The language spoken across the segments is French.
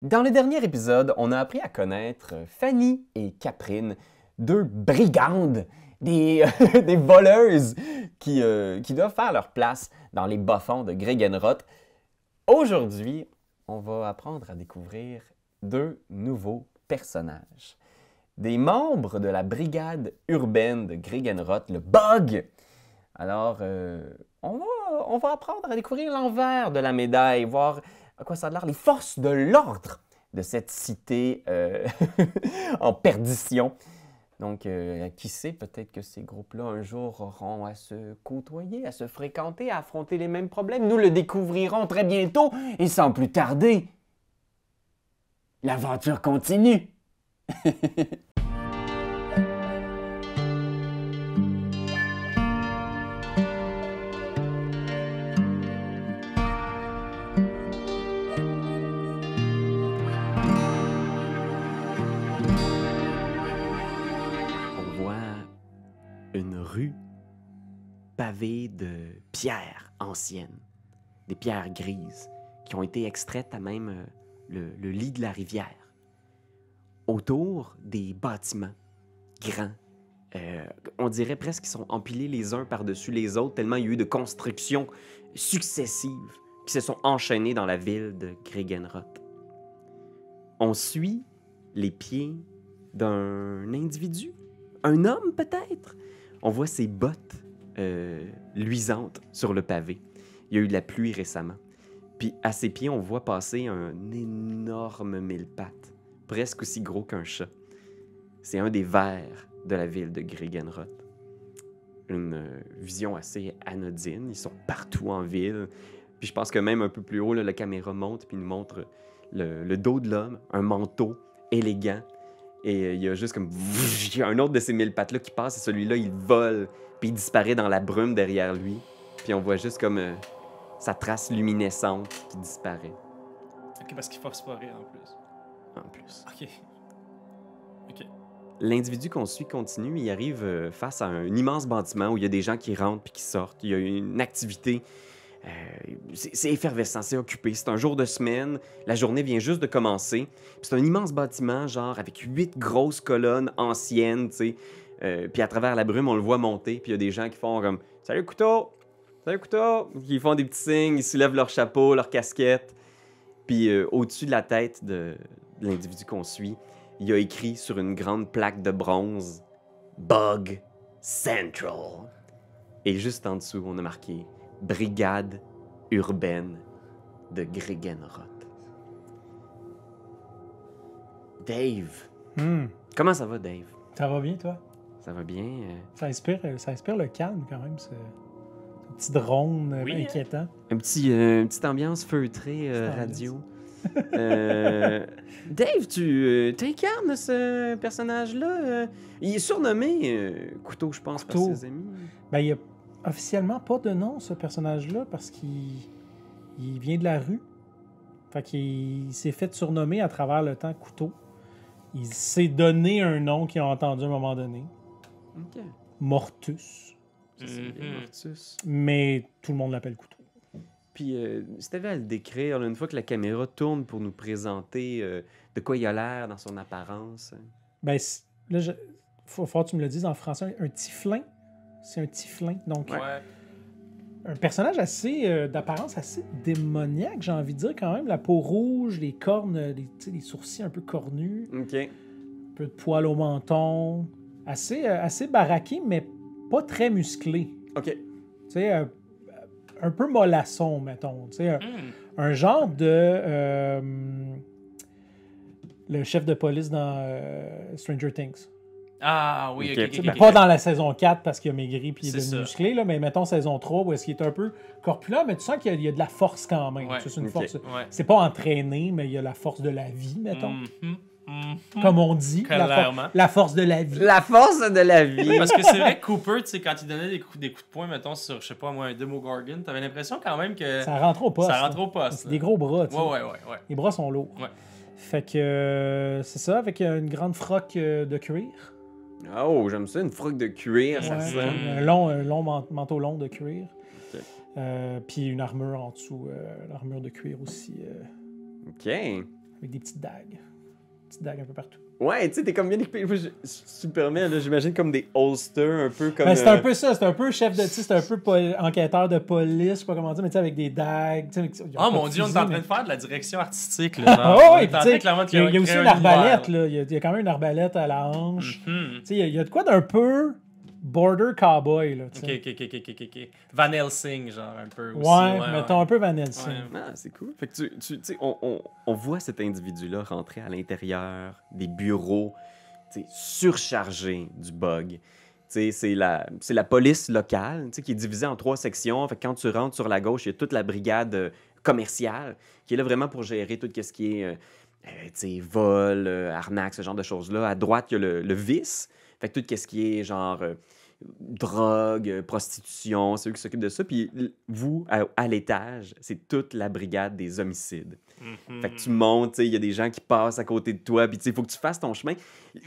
Dans le dernier épisode, on a appris à connaître Fanny et Caprine, deux brigandes, des, des voleuses qui doivent faire leur place dans les bas-fonds de Gregenroth. Aujourd'hui, on va apprendre à découvrir deux nouveaux personnages. Des membres de la brigade urbaine de Gregenroth, le BUG. Alors, on va apprendre à découvrir l'envers de la médaille, voir à quoi ça a l'air, les forces de l'ordre de cette cité en perdition. Donc, qui sait, peut-être que ces groupes-là, un jour, auront à se côtoyer, à se fréquenter, à affronter les mêmes problèmes. Nous le découvrirons très bientôt, et sans plus tarder, l'aventure continue. On voit une rue pavée de pierres anciennes, des pierres grises qui ont été extraites à même le lit de la rivière. Autour, des bâtiments grands. On dirait presque qu'ils sont empilés les uns par-dessus les autres, tellement il y a eu de constructions successives qui se sont enchaînées dans la ville de Gregenroth. On suit les pieds d'un individu, un homme peut-être. On voit ses bottes luisantes sur le pavé. Il y a eu de la pluie récemment. Puis à ses pieds, on voit passer un énorme mille-pattes, presque aussi gros qu'un chat. C'est un des vers de la ville de Gregenroth. Une vision assez anodine. Ils sont partout en ville. Puis je pense que même un peu plus haut, là, la caméra monte puis nous montre le dos de l'homme, un manteau élégant. Et il y a juste comme... Il y a un autre de ces mille pattes-là qui passe et celui-là, il vole puis il disparaît dans la brume derrière lui. Puis on voit juste comme sa trace luminescente qui disparaît. Ok, parce qu'il faut explorer en plus. En plus. Ok. Ok. L'individu qu'on suit continue, il arrive face à un immense bâtiment où il y a des gens qui rentrent puis qui sortent. Il y a une activité. C'est effervescent, c'est occupé. C'est un jour de semaine. La journée vient juste de commencer. Puis c'est un immense bâtiment, genre avec 8 grosses colonnes anciennes, tu sais. Puis à travers la brume, on le voit monter. Puis il y a des gens qui font comme « Salut, couteau! Salut, couteau! » Ils font des petits signes, ils soulèvent leur chapeau, leur casquette. Puis au-dessus de la tête de l'individu qu'on suit, il y a écrit sur une grande plaque de bronze « Bug Central ». Et juste en dessous, on a marqué « Brigade urbaine de Gregenroth ». Dave. Comment ça va, Dave? Ça va bien, toi? Ça va bien? Ça inspire le calme, quand même, ce petit drone Oui, inquiétant. Une petite ambiance feutrée radio. Dave, tu incarnes ce personnage-là. Il est surnommé Couteau, je pense, Couteau. par ses amis. Ben, il n'y a officiellement pas de nom, ce personnage-là, parce qu'il vient de la rue. Fait qu'il s'est fait surnommer à travers le temps Couteau. Il s'est donné un nom qu'il a entendu à un moment donné. OK. Mortus. Ça, c'est bien, Mortus. Mais tout le monde l'appelle Couteau. Puis, si t'avais à le décrire, là, une fois que la caméra tourne pour nous présenter de quoi il a l'air dans son apparence. Ben, là, faut que tu me le dises en français. Un tiflin. C'est un tiflin. Donc, Ouais. un personnage assez d'apparence assez démoniaque, j'ai envie de dire quand même. La peau rouge, les cornes, les sourcils un peu cornus, OK. un peu de poils au menton. Assez baraqué, mais pas très musclé. OK. Tu sais, un peu mollasson, mettons. Tu sais, un genre de... le chef de police dans Stranger Things. Ah oui, Ok, ok, tu ok. sais, ok. Pas dans la saison 4 parce qu'il a maigri puis il est C'est devenu ça. musclé, là, mais mettons saison 3 où est-ce qu'il est un peu corpulent, mais tu sens qu'il y a de la force quand même. Ouais. Tu sais, c'est une Ok. force. Ouais. C'est pas entraîné, mais il y a la force de la vie, mettons. Comme Comme on dit, Clairement. la force de la vie. La force de la vie. Parce que c'est vrai que Cooper, tu sais, quand il donnait des coups de poing, mettons, sur, je sais pas moi, un Demogorgon, t'avais l'impression quand même que Ça rentre au poste. ça rentre là. au poste. C'est là. des gros bras, tu sais. Ouais. Les bras sont lourds. Ouais. Fait que c'est ça, avec une grande froc de cuir. Oh, j'aime ça, une froque de cuir, ça Ouais, sent. un long manteau long de cuir. Ok. Puis une armure en dessous, l'armure de cuir aussi. OK. avec des petites dagues. Petites dagues un peu partout. Ouais, tu sais, t'es comme bien équipé. Si tu me permets, là, j'imagine comme des holsters, un peu comme... Ben, c'est un peu ça, c'est un peu chef de... C'est un peu enquêteur de police, je sais pas comment dire, mais tu sais, avec des dagues. Oh mon dieu, on est en train de faire de la direction artistique. Là, Ah genre. ouais, On est en puis tu sais, train, clairement, de il y a créer aussi un une arbalète, univers, là. Il y a quand même une arbalète à la hanche. Mhm. Tu sais, il y a de quoi d'un peu border cowboy, là, tu sais. Ok. Van Helsing, genre, un peu aussi. Ouais, mettons un peu Van Helsing. Ouais. Ah, c'est cool. Fait que tu sais, on voit cet individu-là rentrer à l'intérieur des bureaux, tu sais, surchargés du bug. Tu sais, c'est la police locale, tu sais, qui est divisée en 3 sections. Fait que quand tu rentres sur la gauche, il y a toute la brigade commerciale qui est là vraiment pour gérer tout ce qui est tu sais, vol, arnaque, ce genre de choses-là. À droite, il y a le vice. Fait que tout ce qui est genre drogue, prostitution, c'est eux qui s'occupent de ça. Puis vous, à l'étage, c'est toute la brigade des homicides. Fait que tu montes, tu sais, il y a des gens qui passent à côté de toi, puis tu sais, il faut que tu fasses ton chemin.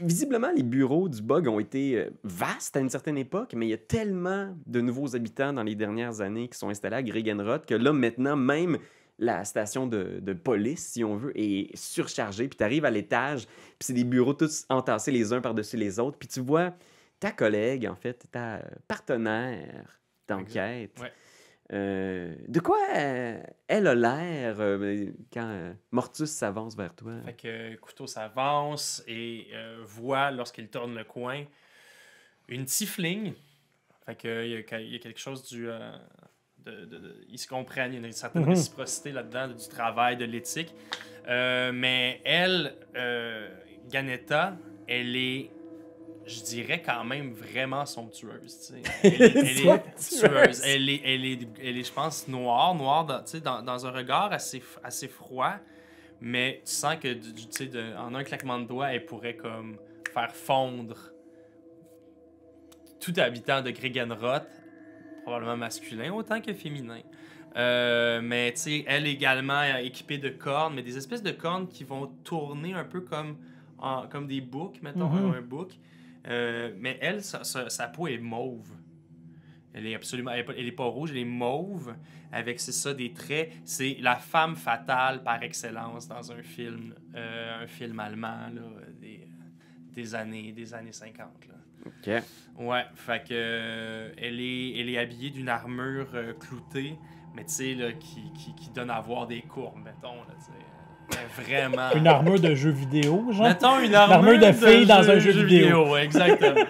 Visiblement, les bureaux du bug ont été vastes à une certaine époque, mais il y a tellement de nouveaux habitants dans les dernières années qui sont installés à Gregenrod que là, maintenant, même la station de police, si on veut, est surchargée. Puis tu arrives à l'étage, puis c'est des bureaux tous entassés les uns par-dessus les autres. Puis tu vois ta collègue, en fait, ta partenaire d'enquête. Ouais. De quoi elle a l'air quand Mortus s'avance vers toi? Fait que Couteau s'avance et voit, lorsqu'il tourne le coin, une tiefling. Fait que il y a quelque chose du... ils se comprennent, il y a une certaine réciprocité là-dedans, du travail, de l'éthique. Mais elle, Ganetta, elle est, je dirais, quand même vraiment somptueuse. Elle est tueuse. Elle est, je pense, noire dans un regard assez froid. Mais tu sens que en un claquement de doigts, elle pourrait comme faire fondre tout habitant de Gregenrod, probablement masculin autant que féminin. Mais tu sais, elle également équipée de cornes, mais des espèces de cornes qui vont tourner un peu comme des boucs, mettons, un bouc. Mais elle, sa peau est mauve. Elle est absolument, elle est pas rouge, elle est mauve, avec, c'est ça, des traits. C'est la femme fatale par excellence dans un film allemand là, des années 50. Là. OK. Ouais, fait que elle est habillée d'une armure cloutée, mais tu sais, là, qui donne à voir des courbes, mettons, là, tu sais. Vraiment. Une armure de jeu vidéo, genre? Mettons une armure de fille dans un jeu vidéo. Exactement.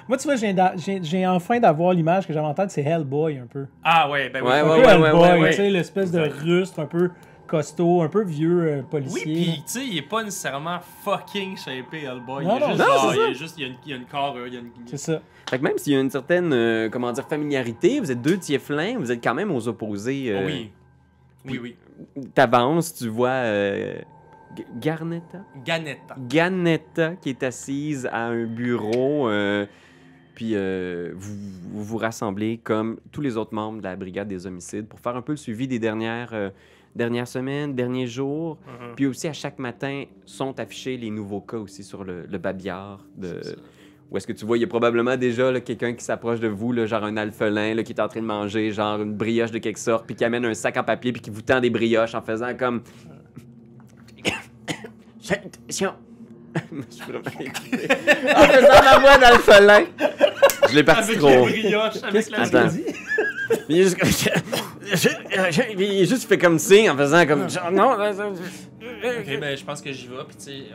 Moi, tu vois, j'ai enfin d'avoir l'image que j'avais en tête, c'est Hellboy, un peu. Ah ouais, ben oui. Ouais, Un peu Hellboy, ouais. tu sais, l'espèce de Exact. rustre, un peu costaud, un peu vieux Oui, policier. pis tu sais, il est pas nécessairement fucking shapé, Hellboy. Non, Il non, est juste, il y a une carrure, il y a une... C'est ça. Fait que même s'il y a une certaine, comment dire, familiarité, vous êtes 2 tieflins, vous êtes quand même aux opposés. Oui. Oui. T'avances, tu vois Garnetta? Ganetta. Ganetta qui est assise à un bureau, puis vous vous rassemblez comme tous les autres membres de la brigade des homicides pour faire un peu le suivi des dernières semaines, derniers jours. Puis aussi, à chaque matin, sont affichés les nouveaux cas aussi sur le babillard. Où est-ce que tu vois, il y a probablement déjà là, quelqu'un qui s'approche de vous, là, genre un alphelin là, qui est en train de manger genre une brioche de quelque sorte, puis qui amène un sac en papier, puis qui vous tend des brioches en faisant comme... Attention! Je suis vraiment écouté. En faisant la voix d'alphelin! Je l'ai parti Avec trop. la brioche, avec Qu'est-ce la que Attends. tu dis? Il est juste, il fait comme signe en faisant comme... genre, non, Ok, ben je pense que j'y vais, pis tu sais,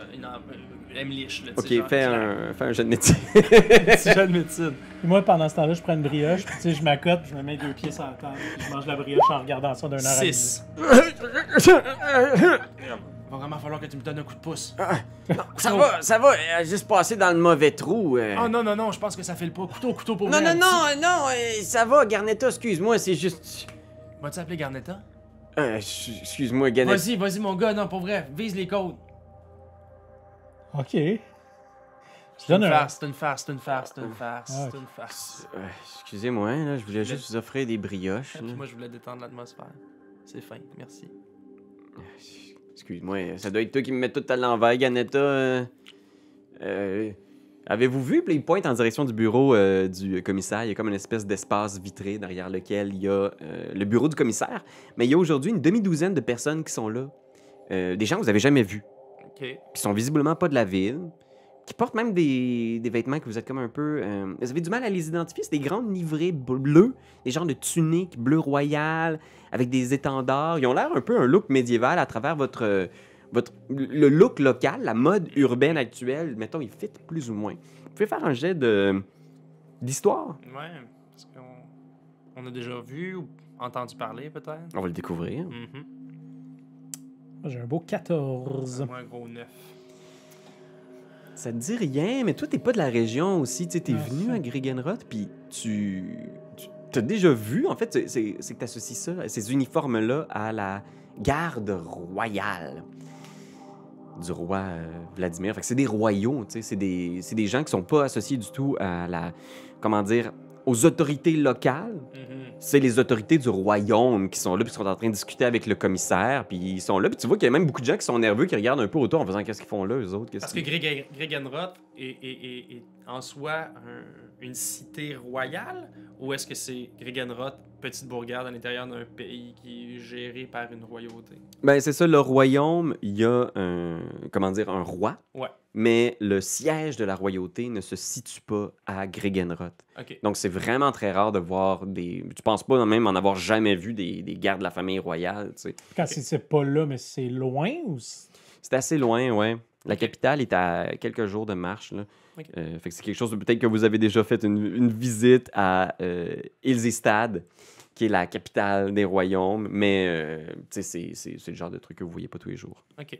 elle me liche, là, tu sais, OK, genre, fais un jeu de métier. petit jeu de médecine. Puis moi, pendant ce temps-là, je prends une brioche, puis tu sais, je m'accote, puis je me mets 2 pieds sur la table, puis je mange la brioche en regardant ça d'un heure à 6. Va vraiment falloir que tu me donnes un coup de pouce. Ça va, elle a juste passé dans le mauvais trou. Oh non, je pense que ça fait le pas. Couteau pour Non, vrai. non, ça va, Garnetta, excuse-moi, c'est juste... Vas-tu appeler Garnetta? Excuse-moi, Garnetta. Vas-y, mon gars, non, pour vrai, vise les côtes. OK. C'est une Donne un- farce, c'est une farce. Excusez-moi, là, je voulais juste vous offrir des brioches. Et puis là. moi, je voulais détendre l'atmosphère. C'est fin, merci. Excuse-moi, ça doit être toi qui me mets tout à l'envers, Ganetta. Avez-vous vu? Puis il pointe en direction du bureau du commissaire. Il y a comme une espèce d'espace vitré derrière lequel il y a le bureau du commissaire. Mais il y a aujourd'hui une demi-douzaine de personnes qui sont là. Des gens que vous n'avez jamais vus. OK. Qui sont visiblement pas de la ville. Qui portent même des vêtements que vous êtes comme un peu... vous avez du mal à les identifier. C'est des grandes livrées bleues. Des genres de tuniques bleu royal avec des étendards. Ils ont l'air un peu un look médiéval à travers le look local, la mode urbaine actuelle, mettons, il fit plus ou moins. Vous pouvez faire un jet d'histoire. Ouais, parce qu'on a déjà vu ou entendu parler, peut-être. On va le découvrir. Mhm. J'ai un beau 14. Moi, un gros 9. Ça te dit rien, mais toi, t'es pas de la région aussi. Tu sais, t'es Ah, venu ça. à Gregenroth, puis tu t'as déjà vu, en fait, c'est que t'associes ça, ces uniformes-là, à la garde royale du roi Vladimir. Fait que c'est des royaux, tu sais, c'est des gens qui sont pas associés du tout à comment dire, aux autorités locales. Mhm. C'est les autorités du royaume qui sont là, puis qui sont en train de discuter avec le commissaire, puis ils sont là, puis tu vois qu'il y a même beaucoup de gens qui sont nerveux, qui regardent un peu autour en faisant qu'est-ce qu'ils font là, eux autres. Parce que Gregenroth est en soi une cité royale, ou est-ce que c'est Gregenroth, petite bourgade à l'intérieur d'un pays qui est géré par une royauté? Ben c'est ça, le royaume, il y a un roi, Ouais. mais le siège de la royauté ne se situe pas à Gregenroth. OK. Donc c'est vraiment très rare de voir tu penses pas même en avoir jamais vu des gardes de la famille royale, tu sais. Quand c'est pas là, mais c'est loin ou... C'est assez loin, ouais. La capitale est à quelques jours de marche, là. Ok. Fait que c'est quelque chose peut-être que vous avez déjà fait une visite à Ilzestad, qui est la capitale des royaumes, mais tu sais, c'est le genre de truc que vous voyez pas tous les jours. OK.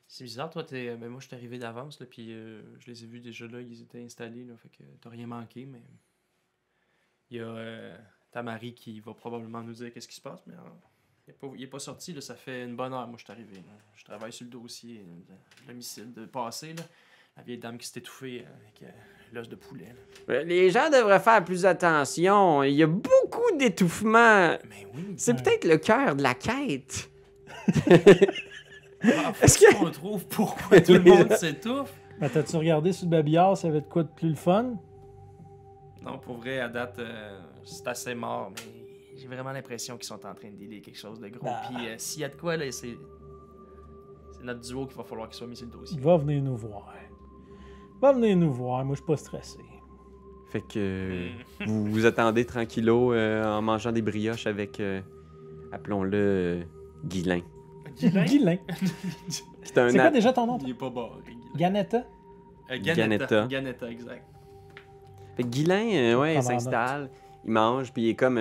C'est bizarre, toi, mais moi, je suis arrivé d'avance, là, puis je les ai vus déjà là, ils étaient installés, là, fait que t'as rien manqué, mais il y a ta Marie qui va probablement nous dire qu'est-ce qui se passe, mais il est pas sorti, là, ça fait une bonne heure, moi, je suis arrivé. Là. Je travaille sur le dossier de l'homicide de passé, là. La vieille dame qui s'est étouffée avec l'os de poulet. Là. Les gens devraient faire plus attention. Il y a beaucoup d'étouffements. Mais oui. C'est peut-être le cœur de la quête. Est-ce qu'on trouve pourquoi tout le monde s'étouffe? Ben, t'as-tu regardé sur le babillard, ça avait de quoi de plus le fun? Non, pour vrai, à date, c'est assez mort, mais j'ai vraiment l'impression qu'ils sont en train de dealer quelque chose de gros. Bah. Puis s'il y a de quoi, là, c'est notre duo qu'il va falloir qu'il soit mis sur le dossier. Il va venir nous voir. Va venir nous voir, moi je suis pas stressé. Fait que vous attendez tranquillo en mangeant des brioches avec, appelons-le, Guilain. Guilain. C'est un C'est quoi déjà ton nom? Il est pas barré. Ganetta? Ganetta. Ganetta, exact. Fait que Guilain, ouais, il Prendre en s'installe, il mange, puis il est comme...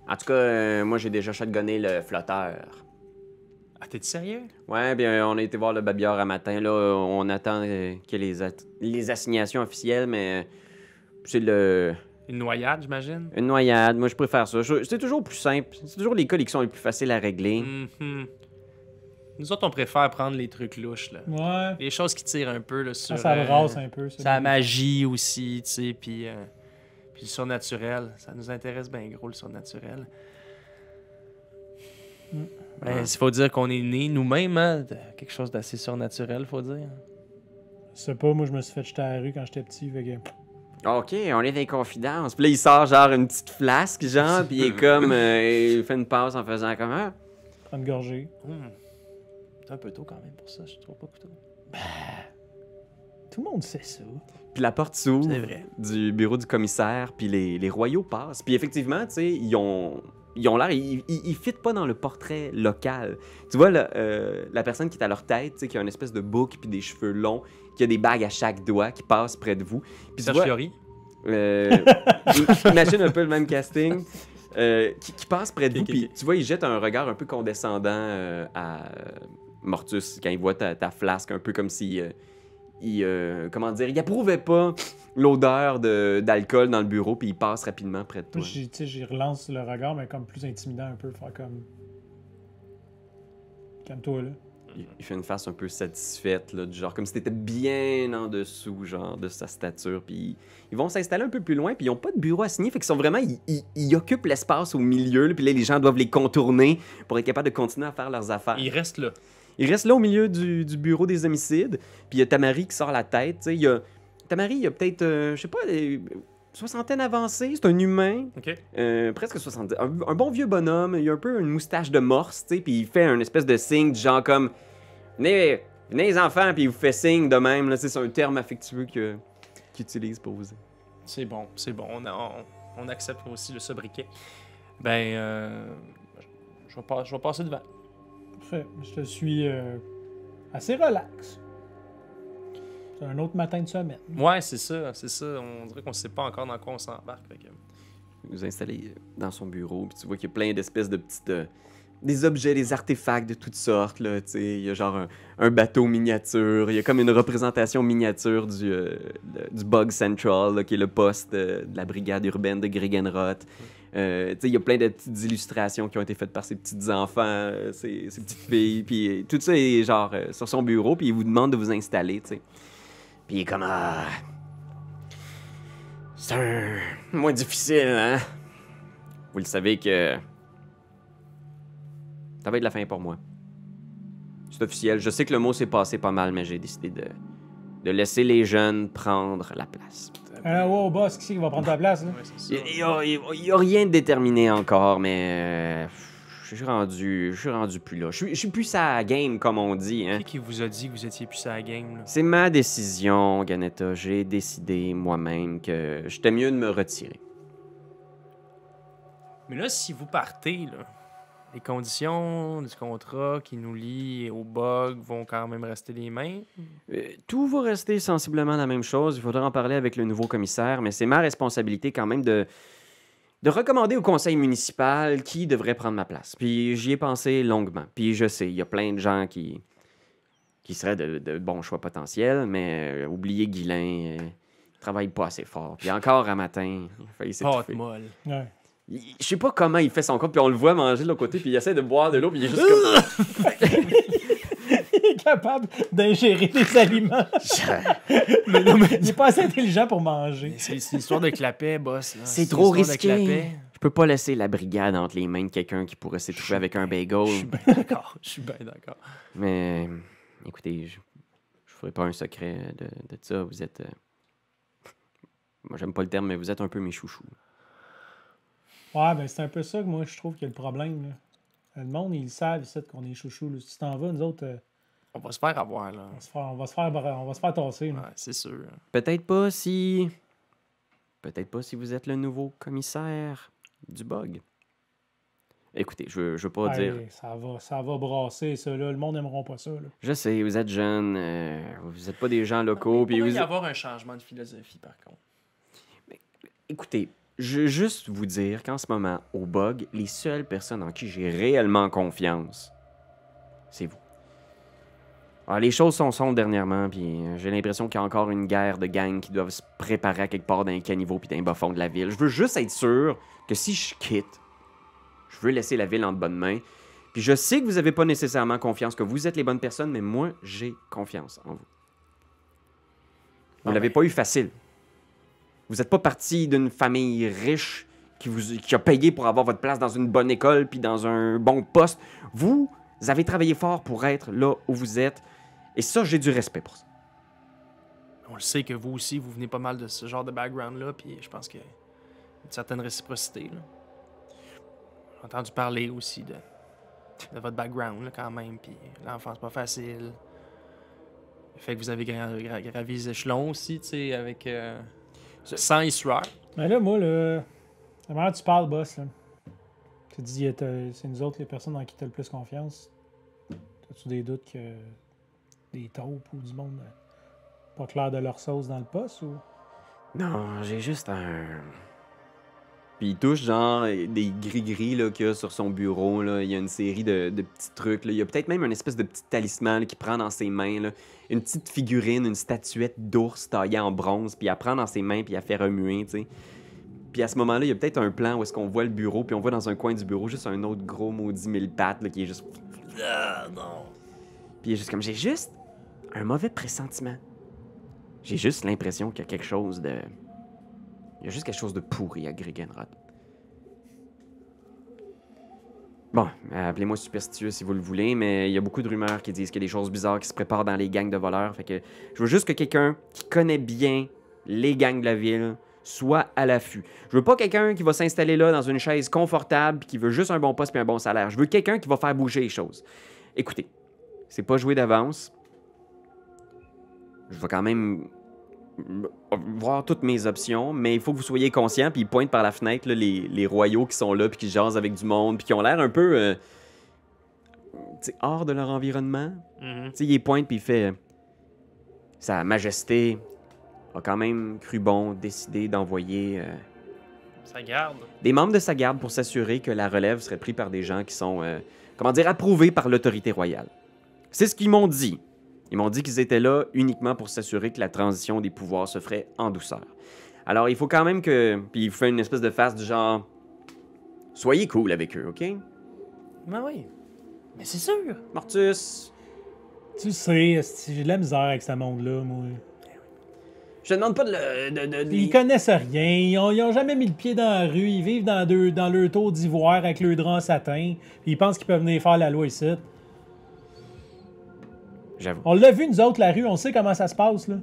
En tout cas, moi, j'ai déjà shotgunné le flotteur. Ah, t'es sérieux? Ouais, bien, on a été voir le babillard un matin. Là, on attend qu'il y ait les assignations officielles, mais c'est Une noyade, j'imagine? une noyade. Moi, je préfère ça. C'est toujours plus simple. C'est toujours les cas qui sont les plus faciles à régler. Mhm. Nous autres, on préfère prendre les trucs louches, là. Ouais. Les choses qui tirent un peu, là, sur... Ça brasse un peu. sur la magie aussi, tu sais, puis le surnaturel. Ça nous intéresse bien gros, le surnaturel. Ben, il faut dire qu'on est nés nous-mêmes, hein, de quelque chose d'assez surnaturel, faut dire. Je sais pas, moi je me suis fait jeter à la rue quand j'étais petit. Fait que... OK, on est des confidences. Puis là, il sort genre une petite flasque, genre, puis il est comme... il fait une passe en faisant comme... Ah. Prends une gorgée. C'est un peu tôt quand même pour ça, je trouve pas que tôt. Tout le monde sait ça. Puis la porte s'ouvre C'est vrai. du bureau du commissaire, puis les royaux passent. Puis effectivement, tu sais, ils ont l'air... Ils fitent pas dans le portrait local. Tu vois, la personne qui est à leur tête, tu sais, qui a une espèce de boucle puis des cheveux longs, qui a des bagues à chaque doigt, qui passe près de vous. Puis tu Serge vois... Fiori? Imagine un peu le même casting. Qui passe près de vous, Ok, puis ok. tu vois, il jette un regard un peu condescendant à Mortus quand il voit ta flasque, un peu comme si... comment dire, il approuvait pas l'odeur d'alcool dans le bureau, puis il passe rapidement près de toi. Tu sais, j'y relance le regard, mais comme plus intimidant un peu. Faire comme. Calme-toi là. Il fait une face un peu satisfaite, là, du genre comme si t'étais bien en dessous, genre, de sa stature. Puis ils vont s'installer un peu plus loin, puis ils ont pas de bureau à signer, fait qu'ils sont vraiment... Ils occupent l'espace au milieu, là, puis là, les gens doivent les contourner pour être capables de continuer à faire leurs affaires. Il reste là. Il reste là au milieu du bureau des homicides. Puis il y a Tamari qui sort la tête. Tu sais, Tamari, il a peut-être, je sais pas, soixantaine avancée. C'est un humain. OK. Presque 70. Un bon vieux bonhomme. Il a un peu une moustache de morse, tu sais. Puis il fait un espèce de signe du genre comme... Venez les enfants, puis il vous fait signe de même. Là, c'est un terme affectueux qu'il utilise pour vous. C'est bon. On accepte aussi le sobriquet. Ben, je vais passer devant. Parfait. Je te suis assez relax. C'est un autre matin de semaine. Ouais, c'est ça. On dirait qu'on sait pas encore dans quoi on s'embarque. Fait que... Vous installez dans son bureau, puis tu vois qu'il y a plein d'espèces de petites... des objets, des artefacts de toutes sortes, là, tu sais. Il y a genre un bateau miniature, il y a comme une représentation miniature du Bug Central, là, qui est le poste de la brigade urbaine de Gregenroth. Tu sais, il y a plein de petites illustrations qui ont été faites par ses petits enfants, ses petites filles, puis tout ça est genre sur son bureau, puis il vous demande de vous installer, tu sais. Puis il est comme... Ah... C'est un... moins difficile, hein? Vous le savez que... Ça va être la fin pour moi. C'est officiel. Je sais que le mot s'est passé pas mal, mais j'ai décidé de laisser les jeunes prendre la place. Wow, boss, qui c'est qui va prendre ta place? Là? Ouais, c'est ça. Il y a rien de déterminé encore, mais je suis rendu plus là. Je suis plus à la game, comme on dit. Hein. Qui vous a dit que vous étiez plus à la game? Là? C'est ma décision, Ganetta. J'ai décidé moi-même que j'étais mieux de me retirer. Mais là, si vous partez, là, les conditions du contrat qui nous lie au bug vont quand même rester les mêmes. Tout va rester sensiblement la même chose. Il faudra en parler avec le nouveau commissaire, mais c'est ma responsabilité quand même de recommander au conseil municipal qui devrait prendre ma place. Puis j'y ai pensé longuement. Puis je sais, il y a plein de gens qui seraient de bons choix potentiels, mais oubliez Guilain, il travaille pas assez fort. Puis encore un matin, il a failli s'étouffer. molle. Ouais. Je sais pas comment il fait son compte, puis on le voit manger de l'autre côté, puis il essaie de boire de l'eau, puis il est juste comme... Il est capable d'ingérer des aliments. Mais non, mais... Il est pas assez intelligent pour manger. C'est une histoire de clapet, boss. Là. C'est trop une histoire de risqué. clapet. Je peux pas laisser la brigade entre les mains de quelqu'un qui pourrait s'étouffer avec un bagel. Je suis bien d'accord. Mais écoutez, je ferai pas un secret de ça. Vous êtes... Moi, j'aime pas le terme, mais vous êtes un peu mes chouchous. Ouais, ben c'est un peu ça que moi je trouve qu'il y a le problème. Là. Le monde, ils le savent, ici, qu'on est chouchous. Là. Si tu t'en vas, nous autres, On va se faire avoir, là. on va se faire tasser. Là. Ouais, c'est sûr. Peut-être pas si vous êtes le nouveau commissaire du bug. Écoutez, je veux pas dire... Ça va brasser, ça. Là. Le monde n'aimeront pas ça. Là. Je sais, vous êtes jeune, vous êtes pas des gens locaux. Il Puis pourrait vous... y avoir un changement de philosophie, par contre. Écoutez, je veux juste vous dire qu'en ce moment, au bug, les seules personnes en qui j'ai réellement confiance, c'est vous. Alors, les choses sont sombres dernièrement, puis j'ai l'impression qu'il y a encore une guerre de gangs qui doivent se préparer à quelque part dans un caniveau puis dans un bas-fond de la ville. Je veux juste être sûr que si je quitte, je veux laisser la ville en de bonnes mains. Puis je sais que vous n'avez pas nécessairement confiance, que vous êtes les bonnes personnes, mais moi, j'ai confiance en vous. Vous l'avez pas eu facile. Vous n'êtes pas parti d'une famille riche qui a payé pour avoir votre place dans une bonne école puis dans un bon poste. Vous avez travaillé fort pour être là où vous êtes. Et ça, j'ai du respect pour ça. On le sait que vous aussi, vous venez pas mal de ce genre de background-là, puis je pense qu'il y a une certaine réciprocité. Là. J'ai entendu parler aussi de votre background, là, quand même, puis l'enfance pas facile. Le fait que vous avez gravi les échelons aussi, tu sais, avec... sans Isra. Mais là, moi, la manière dont tu parles, boss, là, tu dis c'est nous autres les personnes en qui tu as le plus confiance. As-tu des doutes que des taupes ou du monde pas clair de leur sauce dans le poste ou? Non, j'ai juste un... Puis il touche genre des gris-gris là, qu'il y a sur son bureau. Là. Il y a une série de petits trucs. Là. Il y a peut-être même une espèce de petit talisman là, qu'il prend dans ses mains. Là. Une petite figurine, une statuette d'ours taillée en bronze. Puis elle prend dans ses mains puis elle fait remuer, tu sais. Puis à ce moment-là, il y a peut-être un plan où est-ce qu'on voit le bureau. Puis on voit dans un coin du bureau juste un autre gros maudit mille pattes là, qui est juste... Ah, non! Puis il est juste comme... J'ai juste un mauvais pressentiment. J'ai juste l'impression qu'il y a quelque chose de... Il y a juste quelque chose de pourri à Gregenroth. Bon, appelez-moi superstitieux si vous le voulez, mais il y a beaucoup de rumeurs qui disent qu'il y a des choses bizarres qui se préparent dans les gangs de voleurs. Fait que je veux juste que quelqu'un qui connaît bien les gangs de la ville soit à l'affût. Je veux pas quelqu'un qui va s'installer là dans une chaise confortable puis qui veut juste un bon poste puis un bon salaire. Je veux quelqu'un qui va faire bouger les choses. Écoutez, c'est pas joué d'avance. Je vais quand même voir toutes mes options, mais il faut que vous soyez conscients, puis ils pointent par la fenêtre là, les royaux qui sont là, puis qui jasent avec du monde, puis qui ont l'air un peu hors de leur environnement. Mhm. Tu sais, il pointe, puis il fait Sa Majesté a quand même cru bon décider d'envoyer Ça garde. des membres de sa garde pour s'assurer que la relève serait prise par des gens qui sont, approuvés par l'autorité royale. C'est ce qu'ils m'ont dit. Ils m'ont dit qu'ils étaient là uniquement pour s'assurer que la transition des pouvoirs se ferait en douceur. Alors, il faut quand même que... Puis il fait une espèce de face du genre... Soyez cool avec eux, OK? Ben oui. Mais c'est sûr. Mortus, Tu sais, j'ai de la misère avec ce monde-là, moi. je te demande pas Ils connaissent rien, ils ont jamais mis le pied dans la rue, ils vivent dans leur tour d'ivoire avec leur drap en satin, puis ils pensent qu'ils peuvent venir faire la loi ici. J'avoue. On l'a vu, nous autres, la rue, on sait comment ça se passe, là.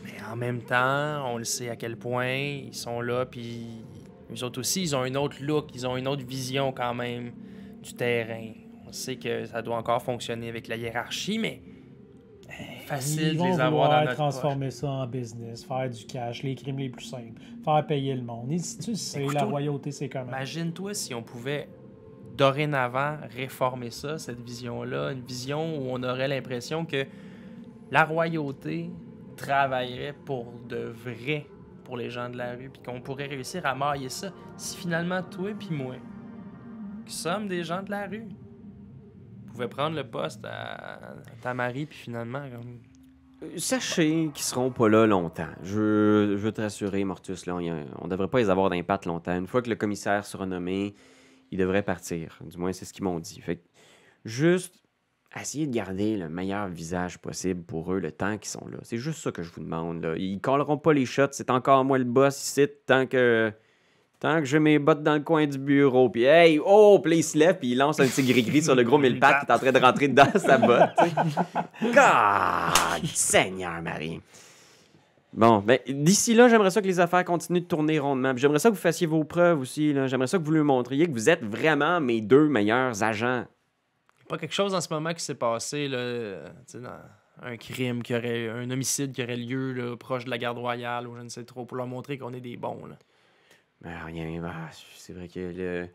Mais en même temps, on le sait à quel point ils sont là, puis eux autres aussi, ils ont un autre look, ils ont une autre vision quand même du terrain. On sait que ça doit encore fonctionner avec la hiérarchie, mais facile Ils de vont les avoir dans vouloir notre transformer ça en business, faire du cash, les crimes les plus simples, faire payer le monde. Et si tu sais, Écoute, la royauté, c'est comment. Imagine-toi si on pouvait dorénavant réformer ça, cette vision-là, une vision où on aurait l'impression que la royauté travaillerait pour de vrai pour les gens de la rue, puis qu'on pourrait réussir à mailler ça si finalement toi puis moi, qui sommes des gens de la rue, pouvaient prendre le poste à Tamari, puis finalement... Sachez qu'ils seront pas là longtemps. Je veux te rassurer, Mortus, là, on devrait pas les avoir d'impact longtemps. Une fois que le commissaire sera nommé, il devrait partir. Du moins, c'est ce qu'ils m'ont dit. Fait que juste essayez de garder le meilleur visage possible pour eux le temps qu'ils sont là. C'est juste ça que je vous demande. Là. Ils colleront pas les shots. C'est encore moi le boss ici tant que j'ai mes bottes dans le coin du bureau. Puis hey, oh, puis là, il se lève puis il lance un petit gris-gris sur le gros mille-pattes qui est en train de rentrer dedans sa botte. God, Seigneur Marie. Bon, ben, d'ici là, j'aimerais ça que les affaires continuent de tourner rondement. Puis j'aimerais ça que vous fassiez vos preuves aussi. Là. J'aimerais ça que vous lui montriez que vous êtes vraiment mes 2 meilleurs agents. Pas quelque chose en ce moment qui s'est passé, là, tu sais, dans un crime, un homicide qui aurait lieu là, proche de la garde royale, ou je ne sais trop, pour leur montrer qu'on est des bons. Là. Ben, rien. C'est vrai que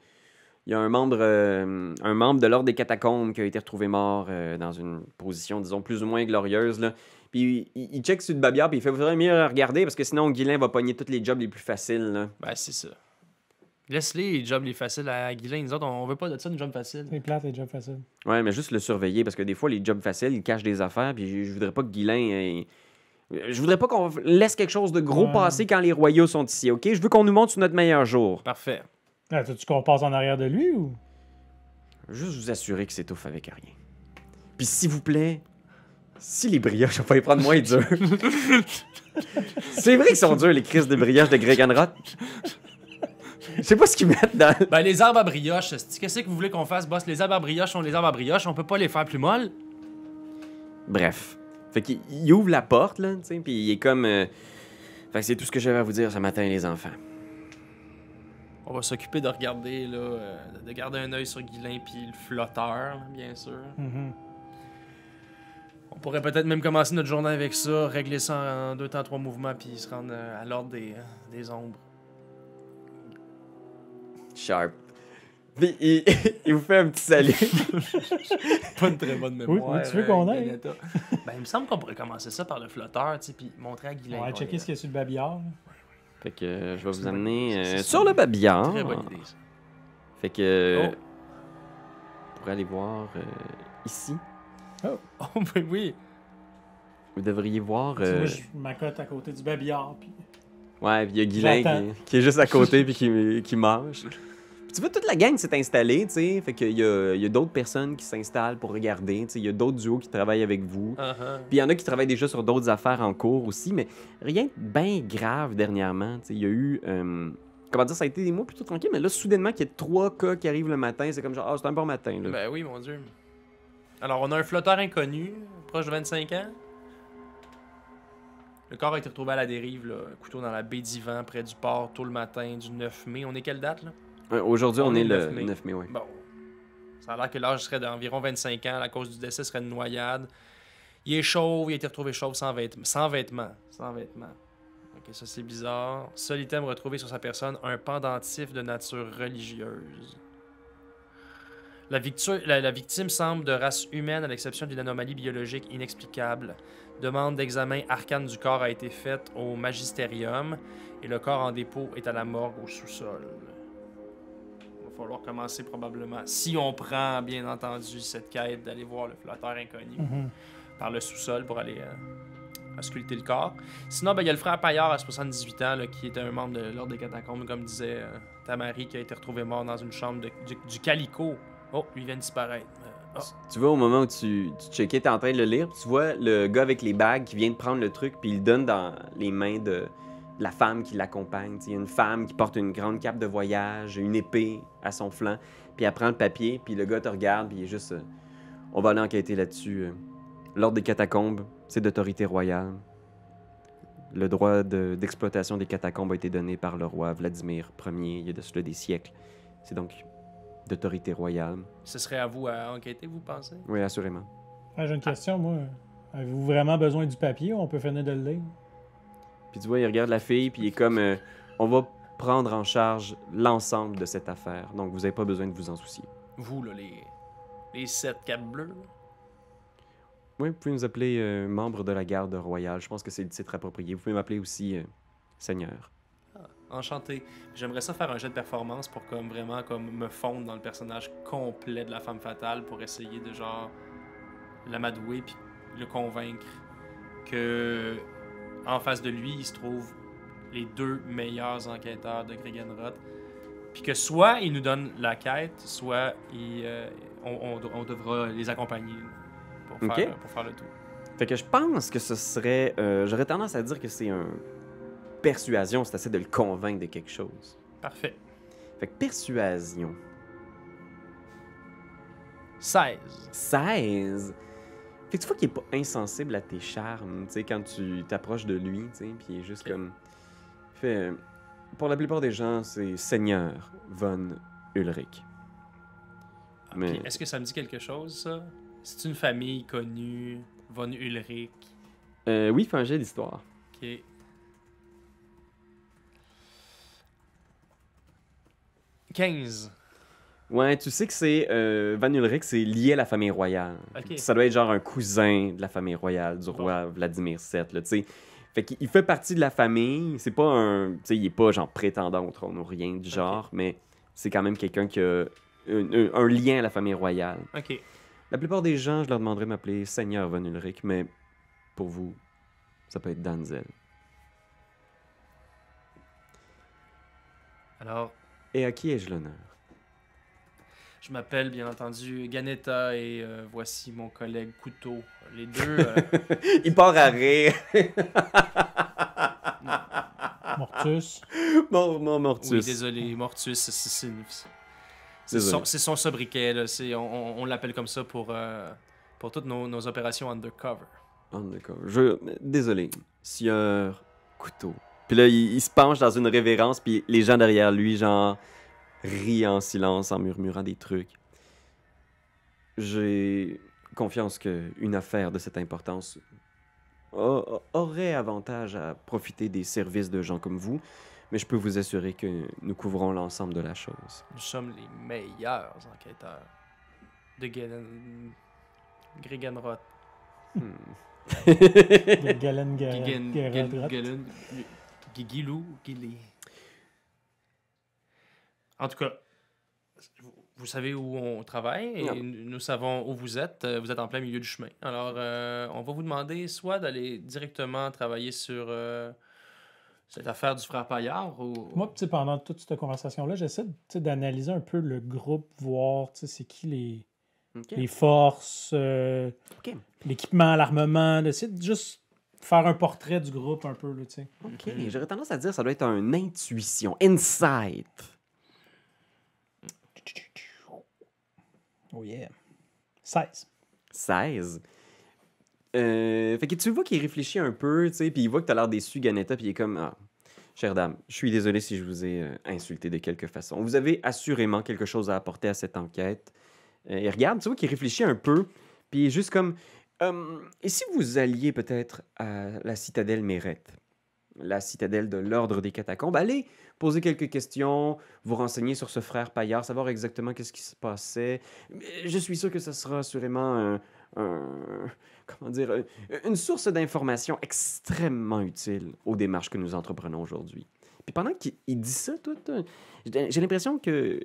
il y a un membre de l'ordre des catacombes qui a été retrouvé mort dans une position, disons, plus ou moins glorieuse. Là. Puis il check sur le babillard, puis il fait « Faudrait mieux regarder, parce que sinon, Guilain va pogner tous les jobs les plus faciles. » là. Ben, c'est ça. Laisse-les, les jobs les faciles à Guilain. Nous autres, on veut pas de ça, une job facile. C'est plate, les jobs faciles. Ouais, mais juste le surveiller, parce que des fois, les jobs faciles, ils cachent des affaires, puis je voudrais pas que Guilain... Je voudrais pas qu'on laisse quelque chose de gros passer quand les royaux sont ici, OK? Je veux qu'on nous montre sur notre meilleur jour. Parfait. Ah, tu qu'on passe en arrière de lui, ou? Juste vous assurer que c'est tout avec rien. Puis s'il vous plaît, si les brioches, on va les prendre moins durs. C'est vrai qu'ils sont durs, les crises de brioches de Gregenrod. Je sais pas ce qu'ils mettent dans... Ben, les arbres à brioche, qu'est-ce que vous voulez qu'on fasse, boss? Les arbres à brioche sont les arbres à brioche, on peut pas les faire plus molles. Bref. Fait qu'il ouvre la porte, là, tu sais, puis il est comme... Fait que c'est tout ce que j'avais à vous dire ce matin, les enfants. On va s'occuper de regarder, là, de garder un œil sur Guilain puis le flotteur, là, bien sûr. Mhm. On pourrait peut-être même commencer notre journée avec ça, régler ça en 2 temps 3 mouvements, puis se rendre à l'ordre des ombres. Sharp. Puis il vous fait un petit salut. Pas une très bonne mémoire. Oui, tu veux qu'on aille? Ganetta. Ben, il me semble qu'on pourrait commencer ça par le flotteur, tu sais, puis montrer à Guilain. On va checker ce qu'il y a sur le babillard. là. Fait que je vais vous C'est amener c'est sur le babillard. Très bonne idée, ça. Fait que... Oh. Vous pourrez aller voir ici. Oh, ben oui. Vous devriez voir... Tu vois, je m'accote à côté du babillard. Puis... Ouais, puis il y a Guilain J'attends. qui est juste à côté puis qui mange. Puis tu vois, toute la gang s'est installée, tu sais. Fait qu'il y a d'autres personnes qui s'installent pour regarder. Tu sais, il y a d'autres duos qui travaillent avec vous. Uh-huh. Puis il y en a qui travaillent déjà sur d'autres affaires en cours aussi, mais rien de bien grave dernièrement. Tu sais, il y a eu comment dire, ça a été des mois plutôt tranquilles, mais là, soudainement, qu'il y ait 3 cas qui arrivent le matin, c'est comme genre, ah, c'est un bon matin, là. Ben oui, mon Dieu. Alors, on a un flotteur inconnu, proche de 25 ans. Le corps a été retrouvé à la dérive, là, un couteau dans la baie d'Ivan, près du port, tôt le matin du 9 mai. On est quelle date, là? Aujourd'hui, on est le 9 mai. 9 mai, oui. Bon. Ça a l'air que l'âge serait d'environ 25 ans. La cause du décès serait une noyade. Il est chauve, il a été retrouvé chauve sans vêtements. Sans vêtements. Ok, ça c'est bizarre. Seul item retrouvé sur sa personne, un pendentif de nature religieuse. La victime semble de race humaine à l'exception d'une anomalie biologique inexplicable. Demande d'examen arcane du corps a été faite au magisterium et le corps en dépôt est à la morgue au sous-sol. Il va falloir commencer probablement, si on prend bien entendu cette quête d'aller voir le flotteur inconnu par le sous-sol pour aller ausculter le corps. Sinon, ben, il y a le frère Paillard à 78 ans là, qui était un membre de l'Ordre des Catacombes, comme disait Tamari, qui a été retrouvé mort dans une chambre du Calico. Oh, lui vient de disparaître. Tu vois, au moment où tu checkais, t'es en train de le lire, tu vois le gars avec les bagues qui vient de prendre le truc, puis il le donne dans les mains de la femme qui l'accompagne. Il y a une femme qui porte une grande cape de voyage, une épée à son flanc, puis elle prend le papier, puis le gars te regarde, puis il est juste... on va aller enquêter là-dessus. L'Ordre des Catacombes, c'est d'autorité royale. Le droit d'exploitation des catacombes a été donné par le roi Vladimir Ier il y a de cela des siècles. C'est donc d'autorité royale. Ce serait à vous à enquêter, vous pensez? Oui, assurément. Ah, j'ai une question, moi. Avez-vous vraiment besoin du papier ou on peut finir de le lire? Puis tu vois, il regarde la fille, puis il est comme... on va prendre en charge l'ensemble de cette affaire, donc vous n'avez pas besoin de vous en soucier. Vous, là, les 7 capes bleues, là. Oui, vous pouvez nous appeler membre de la garde royale. Je pense que c'est le titre approprié. Vous pouvez m'appeler aussi Seigneur. Enchanté. J'aimerais ça faire un jet de performance pour comme vraiment comme me fondre dans le personnage complet de la femme fatale pour essayer de genre l'amadouer puis le convaincre que en face de lui il se trouve les 2 meilleurs enquêteurs de Gregenroth puis que soit il nous donne la quête, soit on devra les accompagner pour faire le tour. Fait que je pense que ce serait... j'aurais tendance à dire que c'est un... Persuasion, c'est assez de le convaincre de quelque chose. Parfait. Fait que persuasion. 16. 16? Fait que tu vois qu'il est pas insensible à tes charmes, tu sais, quand tu t'approches de lui, tu sais, puis il est juste comme... Fait... pour la plupart des gens, c'est Seigneur von Ulrich. Okay. Mais... Est-ce que ça me dit quelque chose, ça? C'est une famille connue, von Ulrich. Oui, fais un jet d'histoire. Ok. « 15. » Ouais, tu sais que c'est Van Ulrich, c'est lié à la famille royale. Ok. Ça doit être genre un cousin de la famille royale, du roi Vladimir VII, là, tu sais. Fait qu'il fait partie de la famille, c'est pas un... Tu sais, il est pas genre prétendant au trône ou rien du genre, mais c'est quand même quelqu'un qui a un lien à la famille royale. Ok. La plupart des gens, je leur demanderais de m'appeler Seigneur Van Ulrich, mais pour vous, ça peut être Danzel. Alors... Et à qui ai-je l'honneur? Je m'appelle, bien entendu, Ganetta et voici mon collègue Couteau. Les deux... Il part à rire. Mortus. Mortus. Oui, désolé, Mortus, c'est son sobriquet. Là. On l'appelle comme ça pour toutes nos opérations undercover. Undercover. Désolé. Sieur Couteau. Puis là, il se penche dans une révérence, puis les gens derrière lui, genre, rient en silence, en murmurant des trucs. J'ai confiance qu'une affaire de cette importance aurait avantage à profiter des services de gens comme vous, mais je peux vous assurer que nous couvrons l'ensemble de la chose. Nous sommes les meilleurs enquêteurs de Gregenroth. Gigilou, Gili. En tout cas, vous savez où on travaille et nous savons où vous êtes. Vous êtes en plein milieu du chemin. Alors, on va vous demander soit d'aller directement travailler sur cette affaire du frère Paillard ou... Moi, pendant toute cette conversation-là, j'essaie d'analyser un peu le groupe, voir c'est qui les forces, l'équipement, l'armement, d'essayer de juste faire un portrait du groupe un peu, là, tu sais. OK. J'aurais tendance à dire que ça doit être un intuition, insight. Oh yeah. 16. 16. Fait que tu vois qu'il réfléchit un peu, tu sais, puis il voit que t'as l'air déçu, Ganetta, puis il est comme... Ah, chère dame, je suis désolé si je vous ai insulté de quelque façon. Vous avez assurément quelque chose à apporter à cette enquête. Il regarde, tu vois qu'il réfléchit un peu, puis il est juste comme... et si vous alliez peut-être à la citadelle Mérette, la citadelle de l'Ordre des Catacombes, allez poser quelques questions, vous renseigner sur ce frère Paillard, savoir exactement qu'est-ce qui se passait. Je suis sûr que ça sera assurément comment dire, une source d'information extrêmement utile aux démarches que nous entreprenons aujourd'hui. Puis pendant qu'il dit ça, toi, j'ai l'impression que,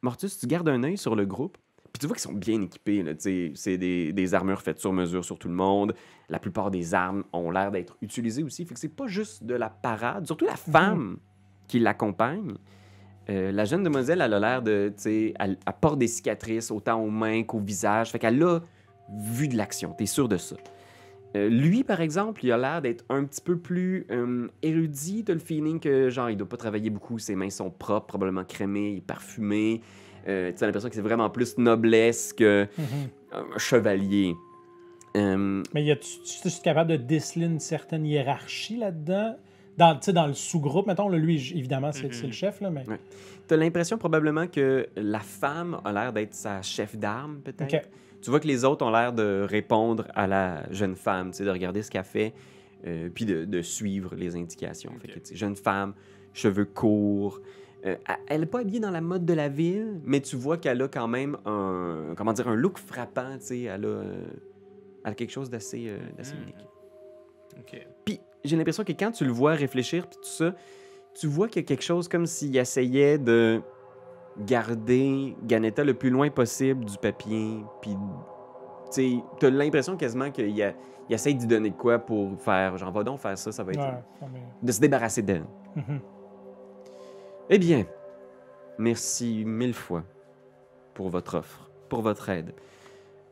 Mortus, tu gardes un œil sur le groupe, puis tu vois qu'ils sont bien équipés. Là, c'est des armures faites sur mesure sur tout le monde. La plupart des armes ont l'air d'être utilisées aussi. Fait que c'est pas juste de la parade. Surtout la femme qui l'accompagne. La jeune demoiselle, elle a l'air de... Elle porte des cicatrices autant aux mains qu'au visage. Fait qu'elle a vu de l'action. T'es sûr de ça. Lui, par exemple, il a l'air d'être un petit peu plus érudit. T'as le feeling que, genre, il doit pas travailler beaucoup. Ses mains sont propres, probablement crémées, parfumées. Tu as l'impression que c'est vraiment plus noblesse que un chevalier. Mais tu es capable de déceler une certaine hiérarchie là-dedans? Dans le sous-groupe, mettons, là, lui, évidemment, c'est le chef, là, mais... Ouais. Tu as l'impression probablement que la femme a l'air d'être sa chef d'armes, peut-être. OK. Tu vois que les autres ont l'air de répondre à la jeune femme, de regarder ce qu'elle fait, puis de suivre les indications. Fait que, jeune femme, cheveux courts. Elle n'est pas habillée dans la mode de la ville, mais tu vois qu'elle a quand même un look frappant. Elle a quelque chose d'assez unique. OK. Puis j'ai l'impression que quand tu le vois réfléchir, puis tout ça, tu vois qu'il y a quelque chose comme s'il essayait de garder Ganetta le plus loin possible du papier. Puis tu as l'impression quasiment qu'il essaye d'y donner de quoi pour faire, genre, va donc faire ça, ça va être... de se débarrasser d'elle. Eh bien, merci 1000 fois pour votre offre, pour votre aide.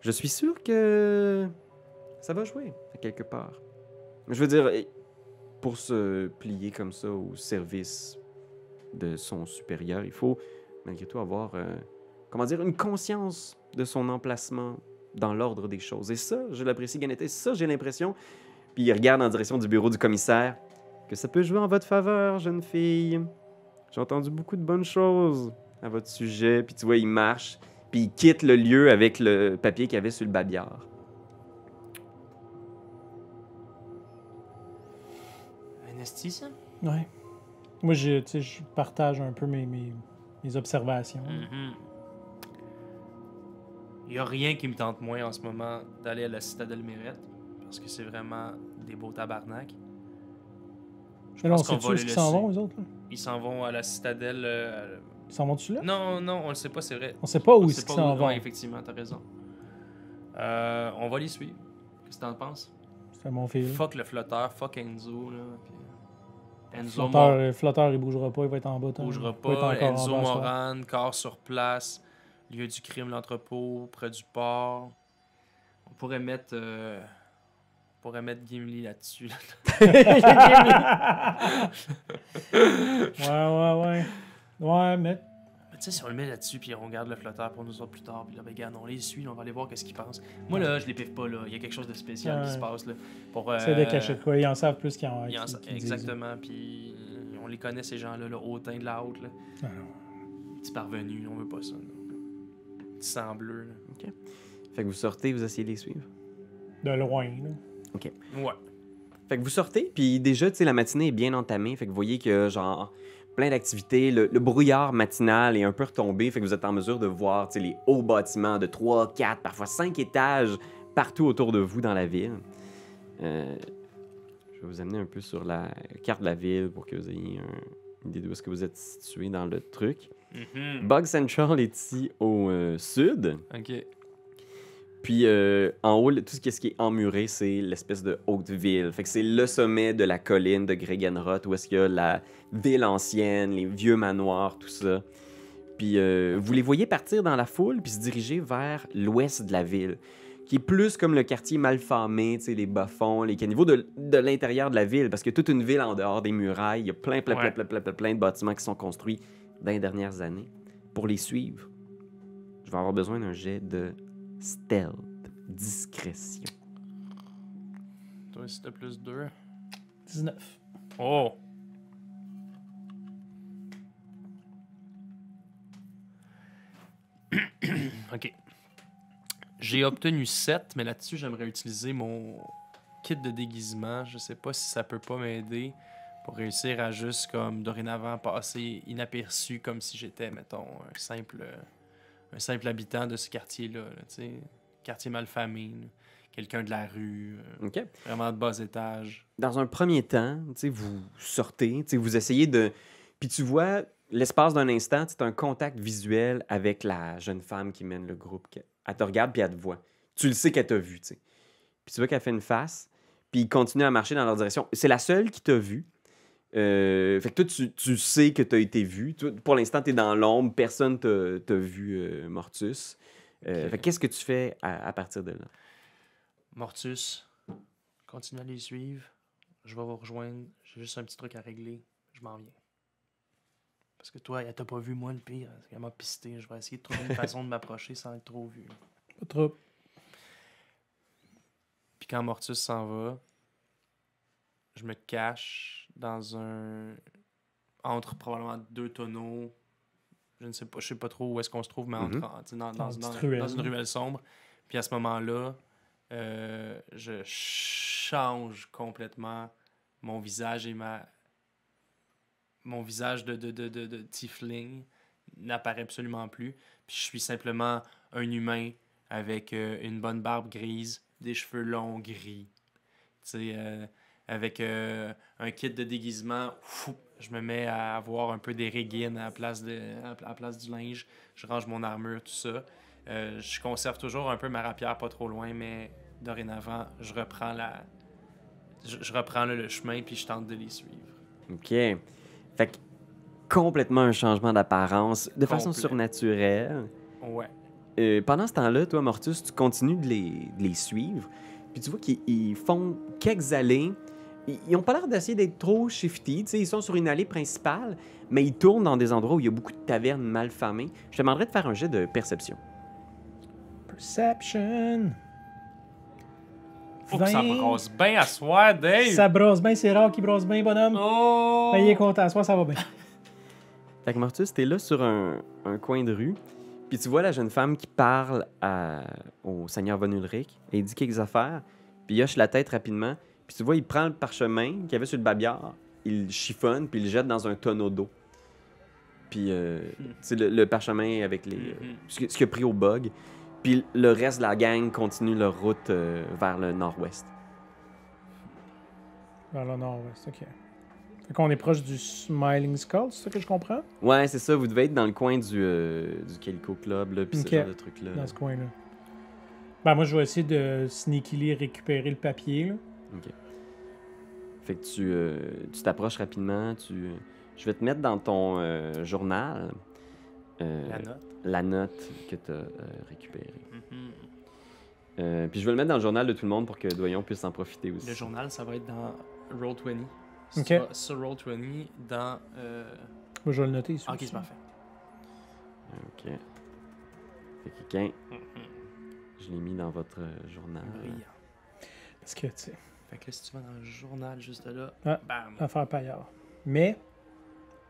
Je suis sûr que ça va jouer à quelque part. Je veux dire, pour se plier comme ça au service de son supérieur, il faut malgré tout avoir, une conscience de son emplacement dans l'ordre des choses. Et ça, je l'apprécie, Ganetta. Ça, j'ai l'impression, puis il regarde en direction du bureau du commissaire, que ça peut jouer en votre faveur, jeune fille. J'ai entendu beaucoup de bonnes choses à votre sujet. Puis tu vois, il marche, puis il quitte le lieu avec le papier qu'il y avait sur le babillard. Un esti, ça? Ouais. Moi, je partage un peu mes observations. Il n'y a rien qui me tente moins en ce moment d'aller à la citadelle Mérette, parce que c'est vraiment des beaux tabarnak. Mais là, on sait-tu où ils s'en vont, eux autres? Là? Ils s'en vont à la citadelle... Ils s'en vont-tu là? Non, on le sait pas, c'est vrai. On sait pas où On ils sait pas s'en où- vont. Ouais, effectivement, t'as raison. On va les suivre. Qu'est-ce que t'en penses? C'est mon fils. Fuck le flotteur, fuck Enzo, là. Puis Enzo Flotteur, il bougera pas, il va être en bas. bougera Il va être pas. encore en Enzo bas, ça. Moran, corps sur place. Lieu du crime, l'entrepôt, près du port. On pourrait mettre Gimli là-dessus. là. Ouais. Ouais, mais... Mais tu sais, si on le met là-dessus, puis on garde le flotteur pour nous autres plus tard, puis là, ben, regarde, on les suit, on va aller voir qu'est-ce qu'ils pensent. Moi, là, je les piffe pas, là. Il y a quelque chose de spécial qui se passe, là. C'est de cacher de quoi. Ils en savent plus qu'ils en Exactement, puis on les connaît, ces gens-là, là, hautain de la haute, là. Petit parvenu, on veut pas ça, là. Petit sang bleu, là. OK. Fait que vous sortez, vous essayez de les suivre. De loin, là. OK. Ouais. Fait que vous sortez, puis déjà, tu sais, la matinée est bien entamée. Fait que vous voyez que, genre, plein d'activités. Le brouillard matinal est un peu retombé. Fait que vous êtes en mesure de voir, tu sais, les hauts bâtiments de 3, 4, parfois 5 étages partout autour de vous dans la ville. Je vais vous amener un peu sur la carte de la ville pour que vous ayez une idée d'où est-ce que vous êtes situé dans le truc. Bug Central est ici au sud. OK. Puis en haut, tout ce qui est emmuré, c'est l'espèce de haute ville. Fait que c'est le sommet de la colline de Gregenroth où est-ce qu'il y a la ville ancienne, les vieux manoirs, tout ça. Puis vous les voyez partir dans la foule puis se diriger vers l'ouest de la ville, qui est plus comme le quartier malfamé, tu sais, les bas-fonds, les caniveaux de l'intérieur de la ville, parce qu'il y a toute une ville en dehors des murailles, il y a plein de bâtiments qui sont construits dans les dernières années. Pour les suivre, je vais avoir besoin d'un jet de stealth, discrétion. Toi, si t'as plus 2. 19. Oh! OK. J'ai obtenu 7, mais là-dessus, j'aimerais utiliser mon kit de déguisement. Je sais pas si ça peut pas m'aider pour réussir à juste, comme, dorénavant, passer inaperçu comme si j'étais, mettons, un simple habitant de ce quartier-là, là, tu sais. Quartier malfamé, là. Quelqu'un de la rue, OK. vraiment de bas étage. Dans un premier temps, tu sais, vous sortez, tu sais, vous essayez de... Puis tu vois, l'espace d'un instant, c'est un contact visuel avec la jeune femme qui mène le groupe. Elle te regarde puis elle te voit. Tu le sais qu'elle t'a vu, tu sais. Puis tu vois qu'elle fait une face, puis il continue à marcher dans leur direction. C'est la seule qui t'a vu. Fait que toi, tu sais que tu as été vu. Toi, pour l'instant, tu es dans l'ombre. Personne t'a vu, Mortus. Ok. Fait qu'est-ce que tu fais à partir de là? Mortus, continue à les suivre. Je vais vous rejoindre. J'ai juste un petit truc à régler. Je m'en viens. Parce que toi, elle t'a pas vu, moi, le pire. Elle m'a pisté. Je vais essayer de trouver une façon de m'approcher sans être trop vu. Pas trop. Puis quand Mortus s'en va, je me cache dans un... entre probablement 2 tonneaux. Je sais pas trop où est-ce qu'on se trouve, mais tu sais, dans une ruelle sombre. Puis à ce moment-là, je change complètement mon visage et mon visage de tiefling n'apparaît absolument plus. Puis je suis simplement un humain avec une bonne barbe grise, des cheveux longs gris. Tu sais, avec un kit de déguisement, je me mets à avoir un peu des régines à la place du linge. Je range mon armure, tout ça. Je conserve toujours un peu ma rapière pas trop loin, mais dorénavant, je reprends le chemin puis je tente de les suivre. OK. Fait que complètement un changement d'apparence de façon Complet. surnaturelle. Ouais. Pendant ce temps-là, toi, Mortus, tu continues de les suivre. Puis tu vois qu'ils font quelques allées. Ils n'ont pas l'air d'essayer d'être trop shifty. Tu sais, ils sont sur une allée principale, mais ils tournent dans des endroits où il y a beaucoup de tavernes mal famées. Je te demanderais de faire un jet de perception. Perception. Faut que ça brasse bien à soir, Dave! Ça brosse bien, c'est rare qu'il brosse bien, bonhomme. Oh! Ben, il est content, à soir, ça va bien. Fait que Mortus, t'es là sur un coin de rue, puis tu vois la jeune femme qui parle au seigneur Von Ulrich, et il dit quelques affaires, puis il hoche la tête rapidement, puis tu vois, il prend le parchemin qu'il y avait sur le babillard, il le chiffonne, puis il le jette dans un tonneau d'eau. Puis c'est le parchemin avec ce qu'il a pris au bug, puis le reste de la gang continue leur route vers le nord-ouest. Vers le nord-ouest, ok. Fait qu'on est proche du Smiling Skull, c'est ça que je comprends? Ouais, c'est ça, vous devez être dans le coin du Calico Club, là, puis Ok. ce genre de trucs-là. Dans ce coin-là. Ben, moi, je vais essayer de sneakily récupérer le papier, là. OK. Fait que tu t'approches rapidement. Je vais te mettre dans ton journal La note. que tu as récupérée. Mhm. Puis je vais le mettre dans le journal de tout le monde pour que Doyon puisse en profiter aussi. Le journal, ça va être dans Roll20. Ok. Tu vas sur Roll20 dans... Moi, je vais le noter ici. Ok, aussi. c'est parfait. OK. Fait que quelqu'un, je l'ai mis dans votre journal. Brillant. Parce que, tu sais, Fait que là, si tu vas dans le journal juste là, Ah. bam. affaire paillard. Mais,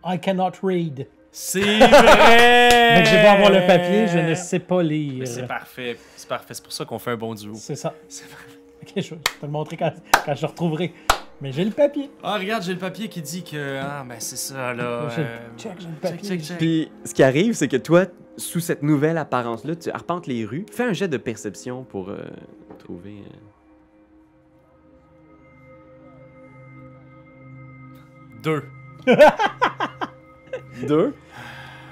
I cannot read. C'est vrai! Donc, j'ai beau avoir le papier, je ne sais pas lire. Mais c'est parfait. C'est parfait. C'est pour ça qu'on fait un bon duo. C'est ça. C'est parfait. Ok, je vais te le montrer quand je le retrouverai. Mais j'ai le papier. Ah, regarde, j'ai le papier qui dit que... Ah, ben c'est ça, là. Check, j'ai le papier. check. Puis ce qui arrive, c'est que toi, sous cette nouvelle apparence-là, tu arpentes les rues. Fais un jet de perception pour trouver... 2. 2.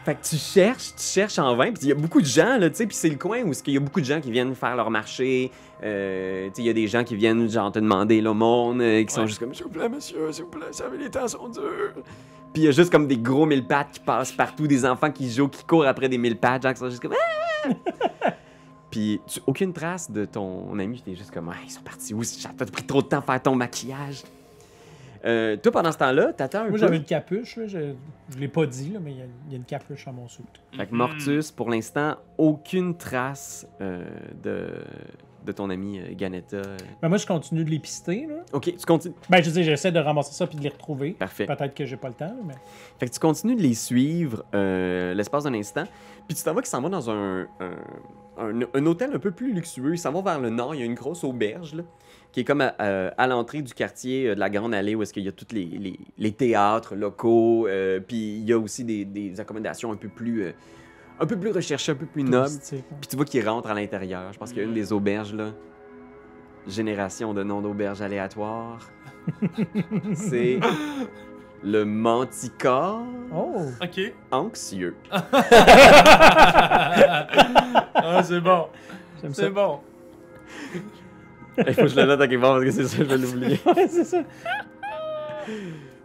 Fait que tu cherches en vain, puis il y a beaucoup de gens, là, tu sais, puis c'est le coin où il y a beaucoup de gens qui viennent faire leur marché, tu sais, il y a des gens qui viennent, genre, te demander l'aumône, qui sont juste comme « S'il vous plaît, monsieur, s'il vous plaît, savez, les temps sont durs. » Puis il y a juste comme des gros mille pattes qui passent partout, des enfants qui jouent, qui courent après des mille pattes, gens qui sont juste comme « Ah! » Puis Puis aucune trace de ton ami. T'es juste comme, ils sont partis où? Ça t'a pris trop de temps à faire ton maquillage. Toi, pendant ce temps-là, t'attends un peu. Moi, j'avais une capuche. Là, je l'ai pas dit, là, mais il y a une capuche à mon soute. Fait que Mortus, pour l'instant, aucune trace de ton ami Ganetta. Ben, moi, je continue de les pister. Là. Ok, tu continues. Ben, je dis, j'essaie de ramasser ça puis de les retrouver. Parfait. Peut-être que j'ai pas le temps, là, mais. Fait que tu continues de les suivre l'espace d'un instant. Puis tu t'en vas qu'ils s'en vont dans un hôtel un peu plus luxueux. Ils s'en vont vers le nord. Il y a une grosse auberge là, qui est comme à l'entrée du quartier de la Grande Allée où est-ce qu'il y a tous les théâtres locaux. Puis il y a aussi des accommodations un peu plus recherchées, un peu plus nobles. touristique, hein. Puis tu vois qu'ils rentrent à l'intérieur. Je pense qu'il y a une des auberges là. Génération de noms d'auberges aléatoires. C'est le Manticore Oh! Ok. anxieux. Ah, c'est bon. J'aime ça. C'est bon. Il faut que je le note à quelque part parce que c'est ça, je vais l'oublier. Ouais, c'est ça.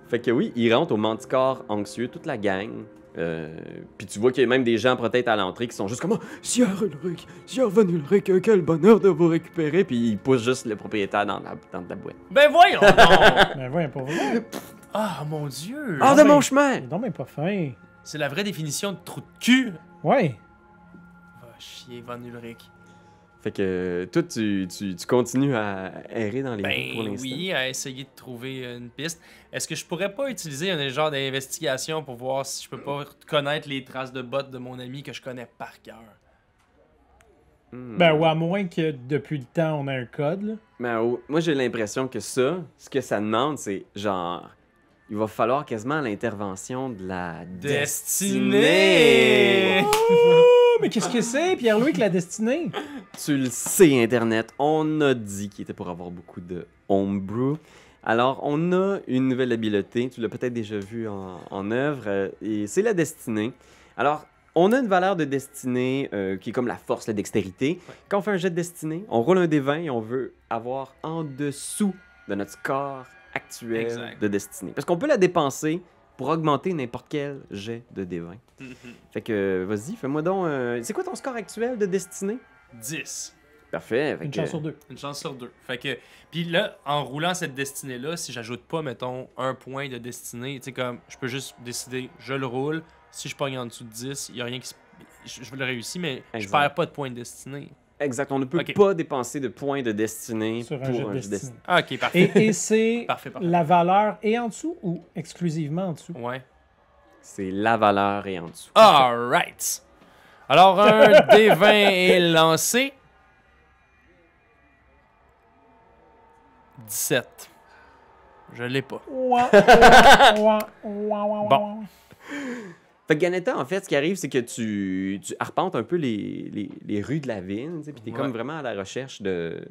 Fait que oui, ils rentrent au Manticore anxieux, toute la gang. Puis tu vois qu'il y a même des gens peut-être à l'entrée qui sont juste comme Sieur Ulrich, quel bonheur de vous récupérer. Puis ils poussent juste le propriétaire dans la boîte. Ben voyons donc. Ben, ouais, pas vrai. Ah, mon Dieu. Hors de mon chemin! C'est donc bien pas fin. C'est la vraie définition de trou de cul. Ouais. Va chier, Van Ulrich. Fait que toi, tu continues à errer dans les rues pour Ben l'instant. oui, à essayer de trouver une piste. Est-ce que je pourrais pas utiliser un genre d'investigation pour voir si je peux pas connaître les traces de bottes de mon ami que je connais par cœur? Ben, ou à moins que depuis le temps, on a un code, là. Mais moi, j'ai l'impression que ce que ça demande, c'est genre... Il va falloir quasiment l'intervention de la Destinée! Oh, mais qu'est-ce que c'est, Pierre-Louis, que la destinée? Tu le sais, Internet, on a dit qu'il était pour avoir beaucoup de homebrew. Alors, on a une nouvelle habileté, tu l'as peut-être déjà vu en œuvre, et c'est la destinée. Alors, on a une valeur de destinée qui est comme la force, la dextérité. Quand on fait un jet de destinée, on roule un des 20 et on veut avoir en dessous de notre score actuel Exact. de destinée. Parce qu'on peut la dépenser pour augmenter n'importe quel jet de D20. Fait que, vas-y, fais-moi donc... c'est quoi ton score actuel de destinée? 10. Parfait. Fait Une que- chance sur deux. Une chance sur deux. Fait que, puis là, en roulant cette destinée-là, si j'ajoute pas, mettons, un point de destinée, tu sais, comme, je peux juste décider, je le roule. Si je pogne en dessous de 10, il y a rien qui se... Je le réussis, mais je Exact. perds pas de point de destinée. Exact, on ne peut Ok. pas dépenser de points de destinée Sur un pour jet de un jet de destinée. destinée. Ah, ok, parfait. Et c'est Parfait, parfait. la valeur est en dessous ou exclusivement en dessous? Ouais. C'est la valeur et en dessous. Alright. Alors, un D20 est lancé. 17. Je l'ai pas. Ouah, ouah, ouah, ouah, Bon. ouah. Fait que Ganetta, en fait, ce qui arrive, c'est que tu arpentes un peu les rues de la ville, tu sais, puis t'es Ouais. comme vraiment à la recherche de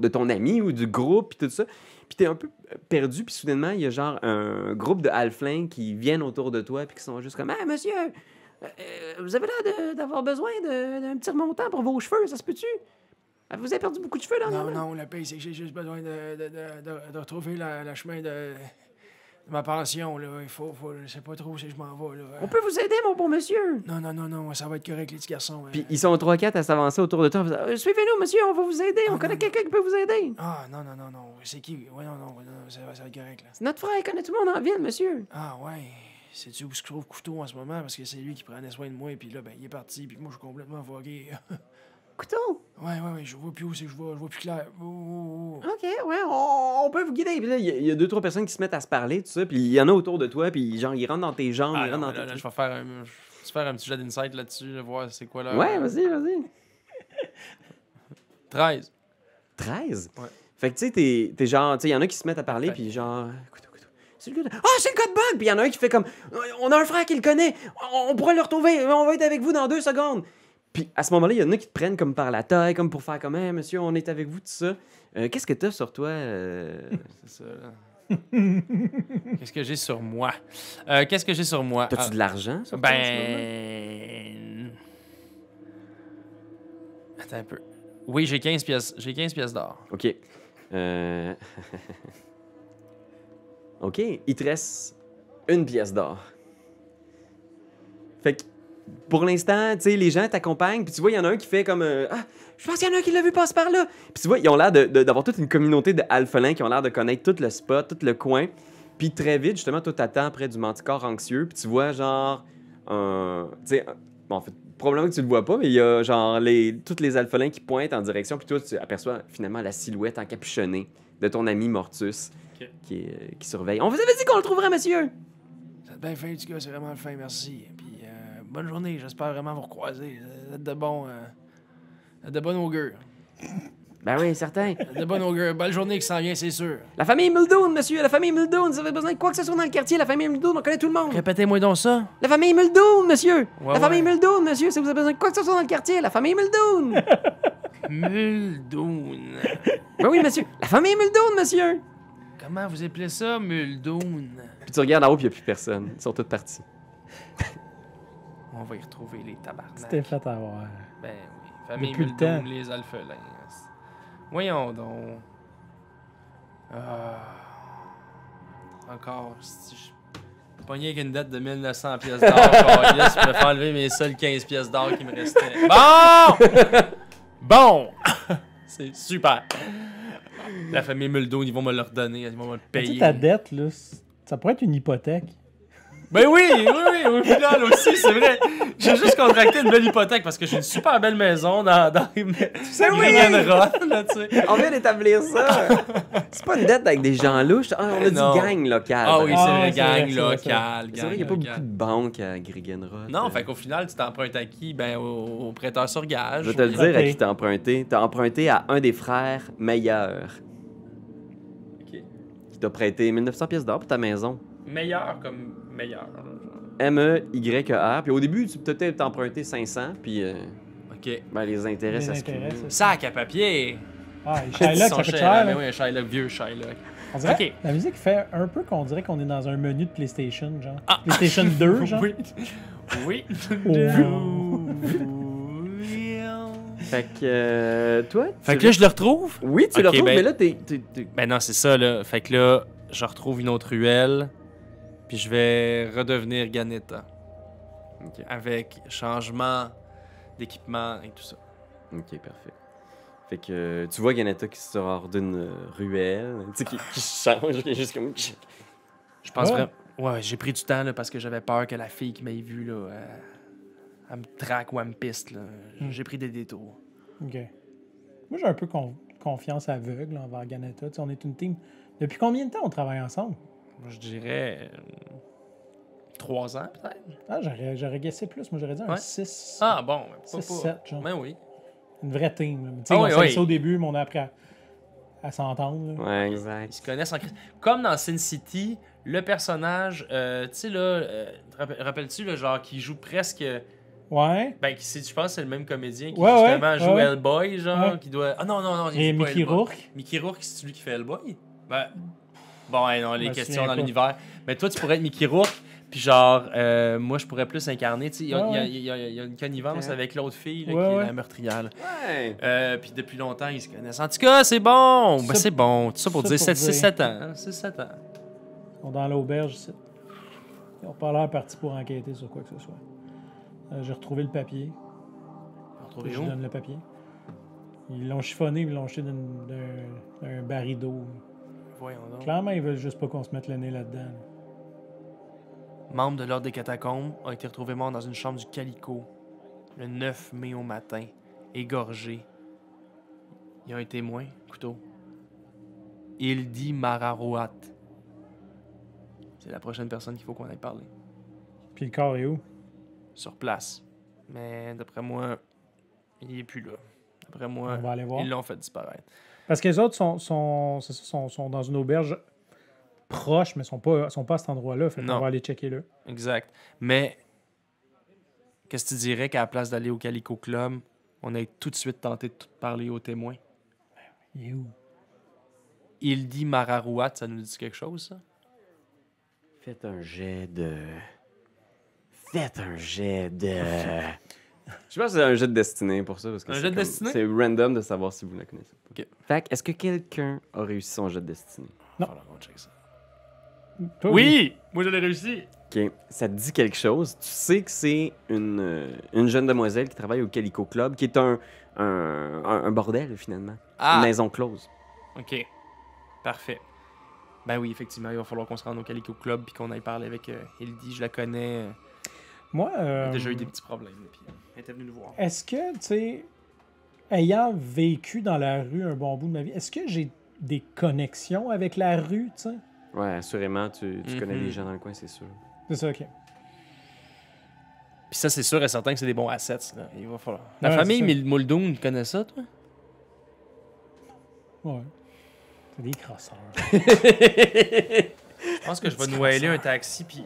ton ami ou du groupe, puis tout ça. Puis t'es un peu perdu, puis soudainement, il y a genre un groupe de halflings qui viennent autour de toi, puis qui sont juste comme « Ah, monsieur, vous avez l'air d'avoir besoin d'un petit remontant pour vos cheveux, ça se peut-tu? Vous avez perdu beaucoup de cheveux, là? Non, la paix, c'est que j'ai juste besoin de retrouver le chemin de ma pension, là. Il faut, je sais pas trop si je m'en vais, là. On peut vous aider, mon bon monsieur! » Non, ça va être correct, les petits garçons. Puis ils sont 3-4 à s'avancer autour de toi en faisant « Suivez-nous, monsieur, on va vous aider, on connaît quelqu'un qui peut vous aider! » Ah, non, c'est qui? Ouais, non, ça va être correct, là. C'est notre frère, il connaît tout le monde en ville, monsieur. Ah, ouais. Sais-tu où je trouve couteau en ce moment? Parce que c'est lui qui prenait soin de moi, puis là, ben, il est parti, puis moi, je suis complètement fogué. Couteau? Ouais, je vois plus où c'est que je vois plus clair. Oh. OK, ouais, on peut vous guider. Puis là, il y a 2-3 personnes qui se mettent à se parler, tout ça, puis il y en a autour de toi, puis genre, ils rentrent dans tes jambes, Ah, ils non, rentrent dans là, tes... je vais faire un petit jet d'insight là-dessus, là, voir c'est quoi là. Ouais, vas-y. 13. 13? Ouais. Fait que tu sais, t'es genre, tu sais, il y en a qui se mettent à parler, Ouais. puis genre, couteau. C'est le gars de... Ah, c'est le gars de Bug! Puis il y en a un qui fait comme, on a un frère qui le connaît, on pourra le retrouver, on va être avec vous dans 2 secondes. Puis à ce moment-là, il y en a qui te prennent comme par la taille, comme pour faire comme, hey, monsieur, on est avec vous, tout ça. Qu'est-ce que t'as sur toi? C'est ça, là. Qu'est-ce que j'ai sur moi? Qu'est-ce que j'ai sur moi? T'as-tu de l'argent sur toi en ce moment? Ben... Attends un peu. Oui, j'ai 15 pièces. J'ai 15 pièces d'or. OK. OK, il te reste 1 pièce d'or. Fait que pour l'instant, tu sais, les gens t'accompagnent, puis tu vois, il y en a un qui fait comme ah, je pense qu'il y en a un qui l'a vu passer par là. Puis tu vois, ils ont l'air d'avoir toute une communauté de alphelins qui ont l'air de connaître tout le spot, tout le coin. Puis très vite, justement, toi, t'attends près du manticore anxieux, puis tu vois, genre, tu sais, bon, en fait, probablement que tu le vois pas, mais il y a, genre, tous les alphelins qui pointent en direction, puis toi, tu aperçois finalement la silhouette encapuchonnée de ton ami Mortus Ok. qui surveille. On vous avait dit qu'on le trouverait, monsieur! Vous êtes bien fin, du gars, c'est vraiment fin, merci. Puis, bonne journée, j'espère vraiment vous recroiser. Vous êtes de bon augure. Ben oui, certain. Vous êtes de bon augure. Bonne journée qui s'en vient, c'est sûr. La famille Muldoon, monsieur, la famille Muldoon, vous avez besoin de quoi que ce soit dans le quartier, la famille Muldoon, on connaît tout le monde. Répétez-moi donc ça. La famille Muldoon, monsieur! Ouais, la famille ouais. Muldoon, monsieur, si vous avez besoin de quoi que ce soit dans le quartier, la famille Muldoon! Muldoon. Ben oui, monsieur. La famille Muldoon, monsieur! Comment vous appelez ça, Muldoon? Puis tu regardes en haut, puis il n'y a plus personne. Ils sont tous partis. On va y retrouver les tabarnak. C'était fait avoir. Ben oui. Famille Depuis le Muldoon, temps. les alphelins. Voyons donc. Encore. Si je pognais avec une dette de 1900 pièces d'or. Yes, je peux enlever mes seules 15 pièces d'or qui me restaient. Bon! Bon! C'est super. La famille Muldoon, ils vont me le redonner. Ils vont me le Tu sais, payer. ta dette, là, ça pourrait être une hypothèque. Ben oui, au final aussi, c'est vrai. J'ai juste contracté une belle hypothèque parce que j'ai une super belle maison dans Griggenroth, là, tu sais. On vient d'établir ça! C'est pas une dette avec des gens louches. Ah, on a Non. dit gang locale. Ah oui, Ah, c'est vrai, c'est vrai, gang c'est vrai, local. C'est vrai, il n'y a pas beaucoup de banques à Griggenroth. Non, fait qu'au final, tu t'empruntes à qui? Ben, au prêteur sur gage. Je vais te le Ok. dire à qui t'as emprunté. T'as emprunté à un des frères meilleurs. Ok. Qui t'a prêté 1900 pièces d'or pour ta maison. Meilleur comme meilleur. là, genre. M-E-Y-E-R. Puis au début, tu peut-être t'as emprunté 500, puis OK. ben, les intérêts, Les ça se intérêts, cumule. ça. Sac à papier. Ah, et Shylock, ça coûte cher. Mais là. oui, un Shylock, vieux Shylock. On dirait, Ok. la musique fait un peu qu'on dirait qu'on est dans un menu de PlayStation, genre. PlayStation 2, genre. Oui. Oui. Fait que toi, Fait que là, je le retrouve? oui, tu le Ok, retrouves, ben- mais là, t'es... Ben non, c'est ça, là. Fait que là, je retrouve une autre ruelle, puis je vais redevenir Ganeta. Ok. Avec changement d'équipement et tout ça. Ok, parfait. Fait que tu vois Ganeta qui sort d'une ruelle, tu sais, qui change, qui est juste comme... Je pense Ouais. vraiment... Ouais, j'ai pris du temps, là, parce que j'avais peur que la fille qui m'ait vu, là, elle me traque ou elle me piste, là. J'ai pris des détours. OK. Moi, j'ai un peu confiance aveugle envers Ganeta. Tu sais, on est une team. Depuis combien de temps on travaille ensemble? Moi, je dirais... 3 ans, peut-être? Ah, j'aurais guessé plus. Moi, j'aurais dit un Ouais. 6. Ah, bon, mais pourquoi 6, pas? 7, genre. Ben oui. Une vraie team. Là. Tu sais, Ah on oui, savait oui. ça au début, mais on a appris à s'entendre. là. Ouais, Ils exact. se connaissent en crise. Comme dans Sin City, le personnage, tu sais, là, te rappelles-tu, le genre, qui joue presque... Ouais. Ben, je pense que c'est le même comédien qui, Ouais, justement, ouais, joue ouais. Hellboy, genre, Ouais. qui doit... Ah non, il Et joue pas Mickey Hellboy. Rourke. Mickey Rourke, c'est celui qui fait Hellboy? Ben... Bon, ouais, non, les Je me questions souviens dans pas. l'univers. Mais toi, tu pourrais être Mickey Rourke, puis genre, moi, je pourrais plus incarner, tu sais, il y a- Ouais, il y a une connivence Ok. avec l'autre fille, là, Ouais, qui est ouais. la meurtrière, là. Ouais. Puis depuis longtemps, ils se connaissent. En tout cas, c'est bon! Ben, Ça- c'est bon. Tout ça pour ça dire pour 6-7 ans. hein, 6-7 ans. Ils sont dans l'auberge ici. Ils n'ont pas l'air partis pour enquêter sur quoi que ce soit. J'ai retrouvé le papier. On va Faut retrouver que je où? donne le papier. Ils l'ont chiffonné, ils l'ont jeté d'un baril d'eau. Voyons donc. Clairement, ils veulent juste pas qu'on se mette le nez là-dedans. là. Membre de l'Ordre des Catacombes a été retrouvé mort dans une chambre du Calico le 9 mai au matin, égorgé. Il y a un témoin, couteau. Il dit Mararoat. C'est la prochaine personne qu'il faut qu'on aille parler. Puis le corps est où? Sur place. Mais d'après moi, il est plus là. D'après moi, On va aller voir. ils l'ont fait disparaître. Parce que les autres sont dans une auberge proche, mais sont pas à cet endroit-là. Fait qu'on Non. va aller checker là. Exact. Mais qu'est-ce que tu dirais qu'à la place d'aller au Calico Club, on ait tout de suite tenté de parler aux témoins? Il est où? Il dit Mararouat, ça nous dit quelque chose, ça? Faites un jet de... Je pense que c'est un jet de destinée pour ça. Parce que Un c'est jet de comme- destinée? C'est random de savoir si vous la connaissez pas. Ok. Fait que, est-ce que quelqu'un a réussi son jet de destinée? Non. Falloir qu'on check ça. Toi, Oui! Moi, je l'ai réussi! OK. Ça te dit quelque chose. Tu sais que c'est une jeune demoiselle qui travaille au Calico Club, qui est un bordel, finalement. Une maison close. OK. Parfait. Ben oui, effectivement, il va falloir qu'on se rende au Calico Club puis qu'on aille parler avec Hildy. Je la connais. Moi, Elle a déjà eu des petits problèmes. Puis elle était venue nous voir. est-ce que, tu sais, ayant vécu dans la rue un bon bout de ma vie, est-ce que j'ai des connexions avec la rue, tu sais? Ouais, assurément, tu connais Mhm. des gens dans le coin, c'est sûr. C'est ça, OK. Puis ça, c'est sûr et certain que c'est des bons assets. Là. Il va falloir. La Ouais, famille c'est ça. Muldoon, tu connais ça, toi? Ouais. C'est des crosseurs. Je pense que je vais nous aller un taxi, puis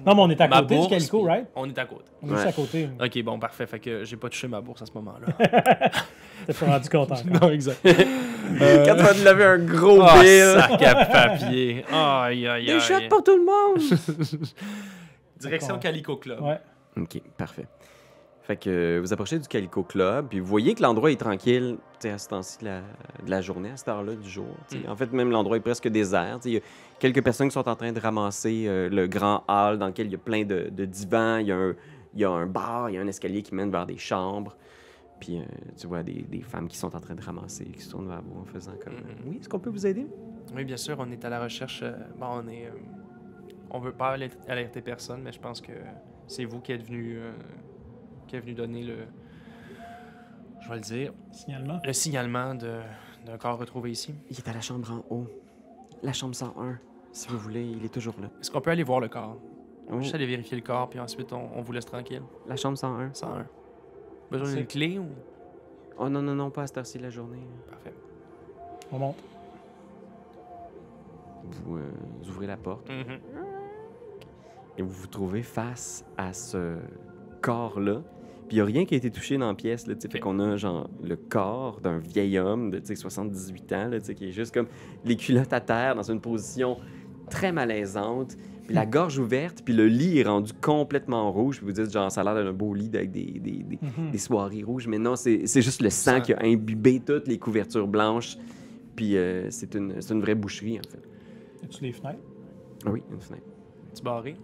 Non, mais on est à ma côté bourse, du Calico, puis right? On est à côté. On est juste Ouais. à côté. Ok, bon, parfait. Fait que j'ai pas touché ma bourse à ce moment-là. T'es pas rendu compte encore. non, exact. Quand tu vas te lever un gros Oh, bill. sac à papier. Aïe, aïe, Des aïe. shots pour tout le monde. Direction Calico Club. Ouais. OK, parfait. Fait que vous approchez du Calico Club, puis vous voyez que l'endroit est tranquille, tu sais, à ce temps-ci de la journée, à cette heure-là du jour. Tu sais. En fait, même l'endroit est presque désert. Tu sais. Il y a quelques personnes qui sont en train de ramasser le grand hall dans lequel il y a plein de divans. Il y a un bar, il y a un escalier qui mène vers des chambres. Puis tu vois des femmes qui sont en train de ramasser, qui se tournent vers vous en faisant comme Oui, est-ce qu'on peut vous aider? Oui, bien sûr, on est à la recherche. Bon, on veut pas alerter personne, mais je pense que c'est vous qui êtes venu donner le. Je vais le dire. Signalement. Le signalement d'un corps retrouvé ici. Il est à la chambre en haut. La chambre 101. Si vous voulez, il est toujours là. Est-ce qu'on peut aller voir le corps? On va Oh, juste aller vérifier le corps, puis ensuite on vous laisse tranquille. la chambre 101. 101. Besoin C'est- d'une clé ou. Oh non, pas à cette heure-ci de la journée. Parfait. On monte. Vous ouvrez la porte Mhm. et vous vous trouvez face à ce corps-là. Puis il n'y a rien qui a été touché dans la pièce. Là, tu sais. Fait Ok. qu'on a genre le corps d'un vieil homme de tu sais, 78 ans là, tu sais, qui est juste comme les culottes à terre dans une position très malaisante. Puis la gorge ouverte, puis le lit est rendu complètement rouge. Puis vous dites, genre, ça a l'air d'un beau lit avec des soirées rouges. Mais non, c'est juste le sang Sang. qui a imbibé toutes les couvertures blanches. Puis c'est une vraie boucherie, en fait. As-tu les fenêtres? Ah oui, une fenêtre. Tu barré?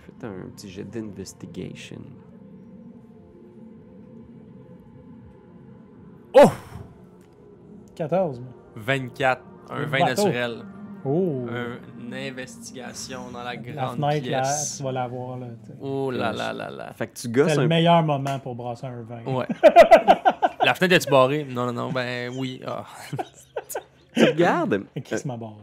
Faites un petit jet d'investigation. Oh! 14, moi. 24. Un Un vin bateau. naturel. Oh! Une investigation dans la La grande fenêtre, là, pièce. tu vas la voir, là. tu sais. Oh là là là là. Fait que tu gosses C'est le un meilleur moment pour brasser un vin. Ouais. La fenêtre est-tu barrée? Non, ben oui. Ah. tu regardes. Et qui se m'aborde?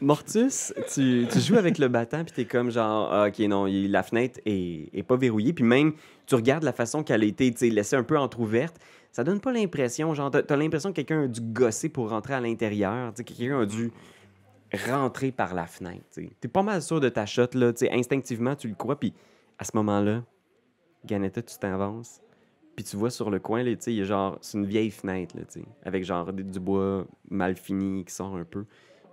Mortus, tu joues avec le battant, puis t'es comme genre, ah, ok, non, la fenêtre est pas verrouillée. Puis même, tu regardes la façon qu'elle a été tu sais, laissée un peu entrouverte. Ça donne pas l'impression, genre, t'as l'impression que quelqu'un a dû gosser pour rentrer à l'intérieur. Tu sais, que quelqu'un a dû rentrer par la fenêtre. Tu sais. T'es pas mal sûr de ta shot, là. Tu sais, instinctivement, tu le crois. Puis à ce moment-là, Ganetta, tu t'avances. Puis tu vois sur le coin, là, tu sais, il y a genre, c'est une vieille fenêtre, là, tu sais, avec genre du bois mal fini qui sort un peu.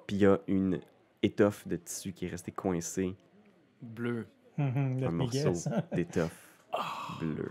Puis il y a une étoffe de tissu qui est restée coincée. Bleu. Le Un morceau Vegas. d'étoffe bleu.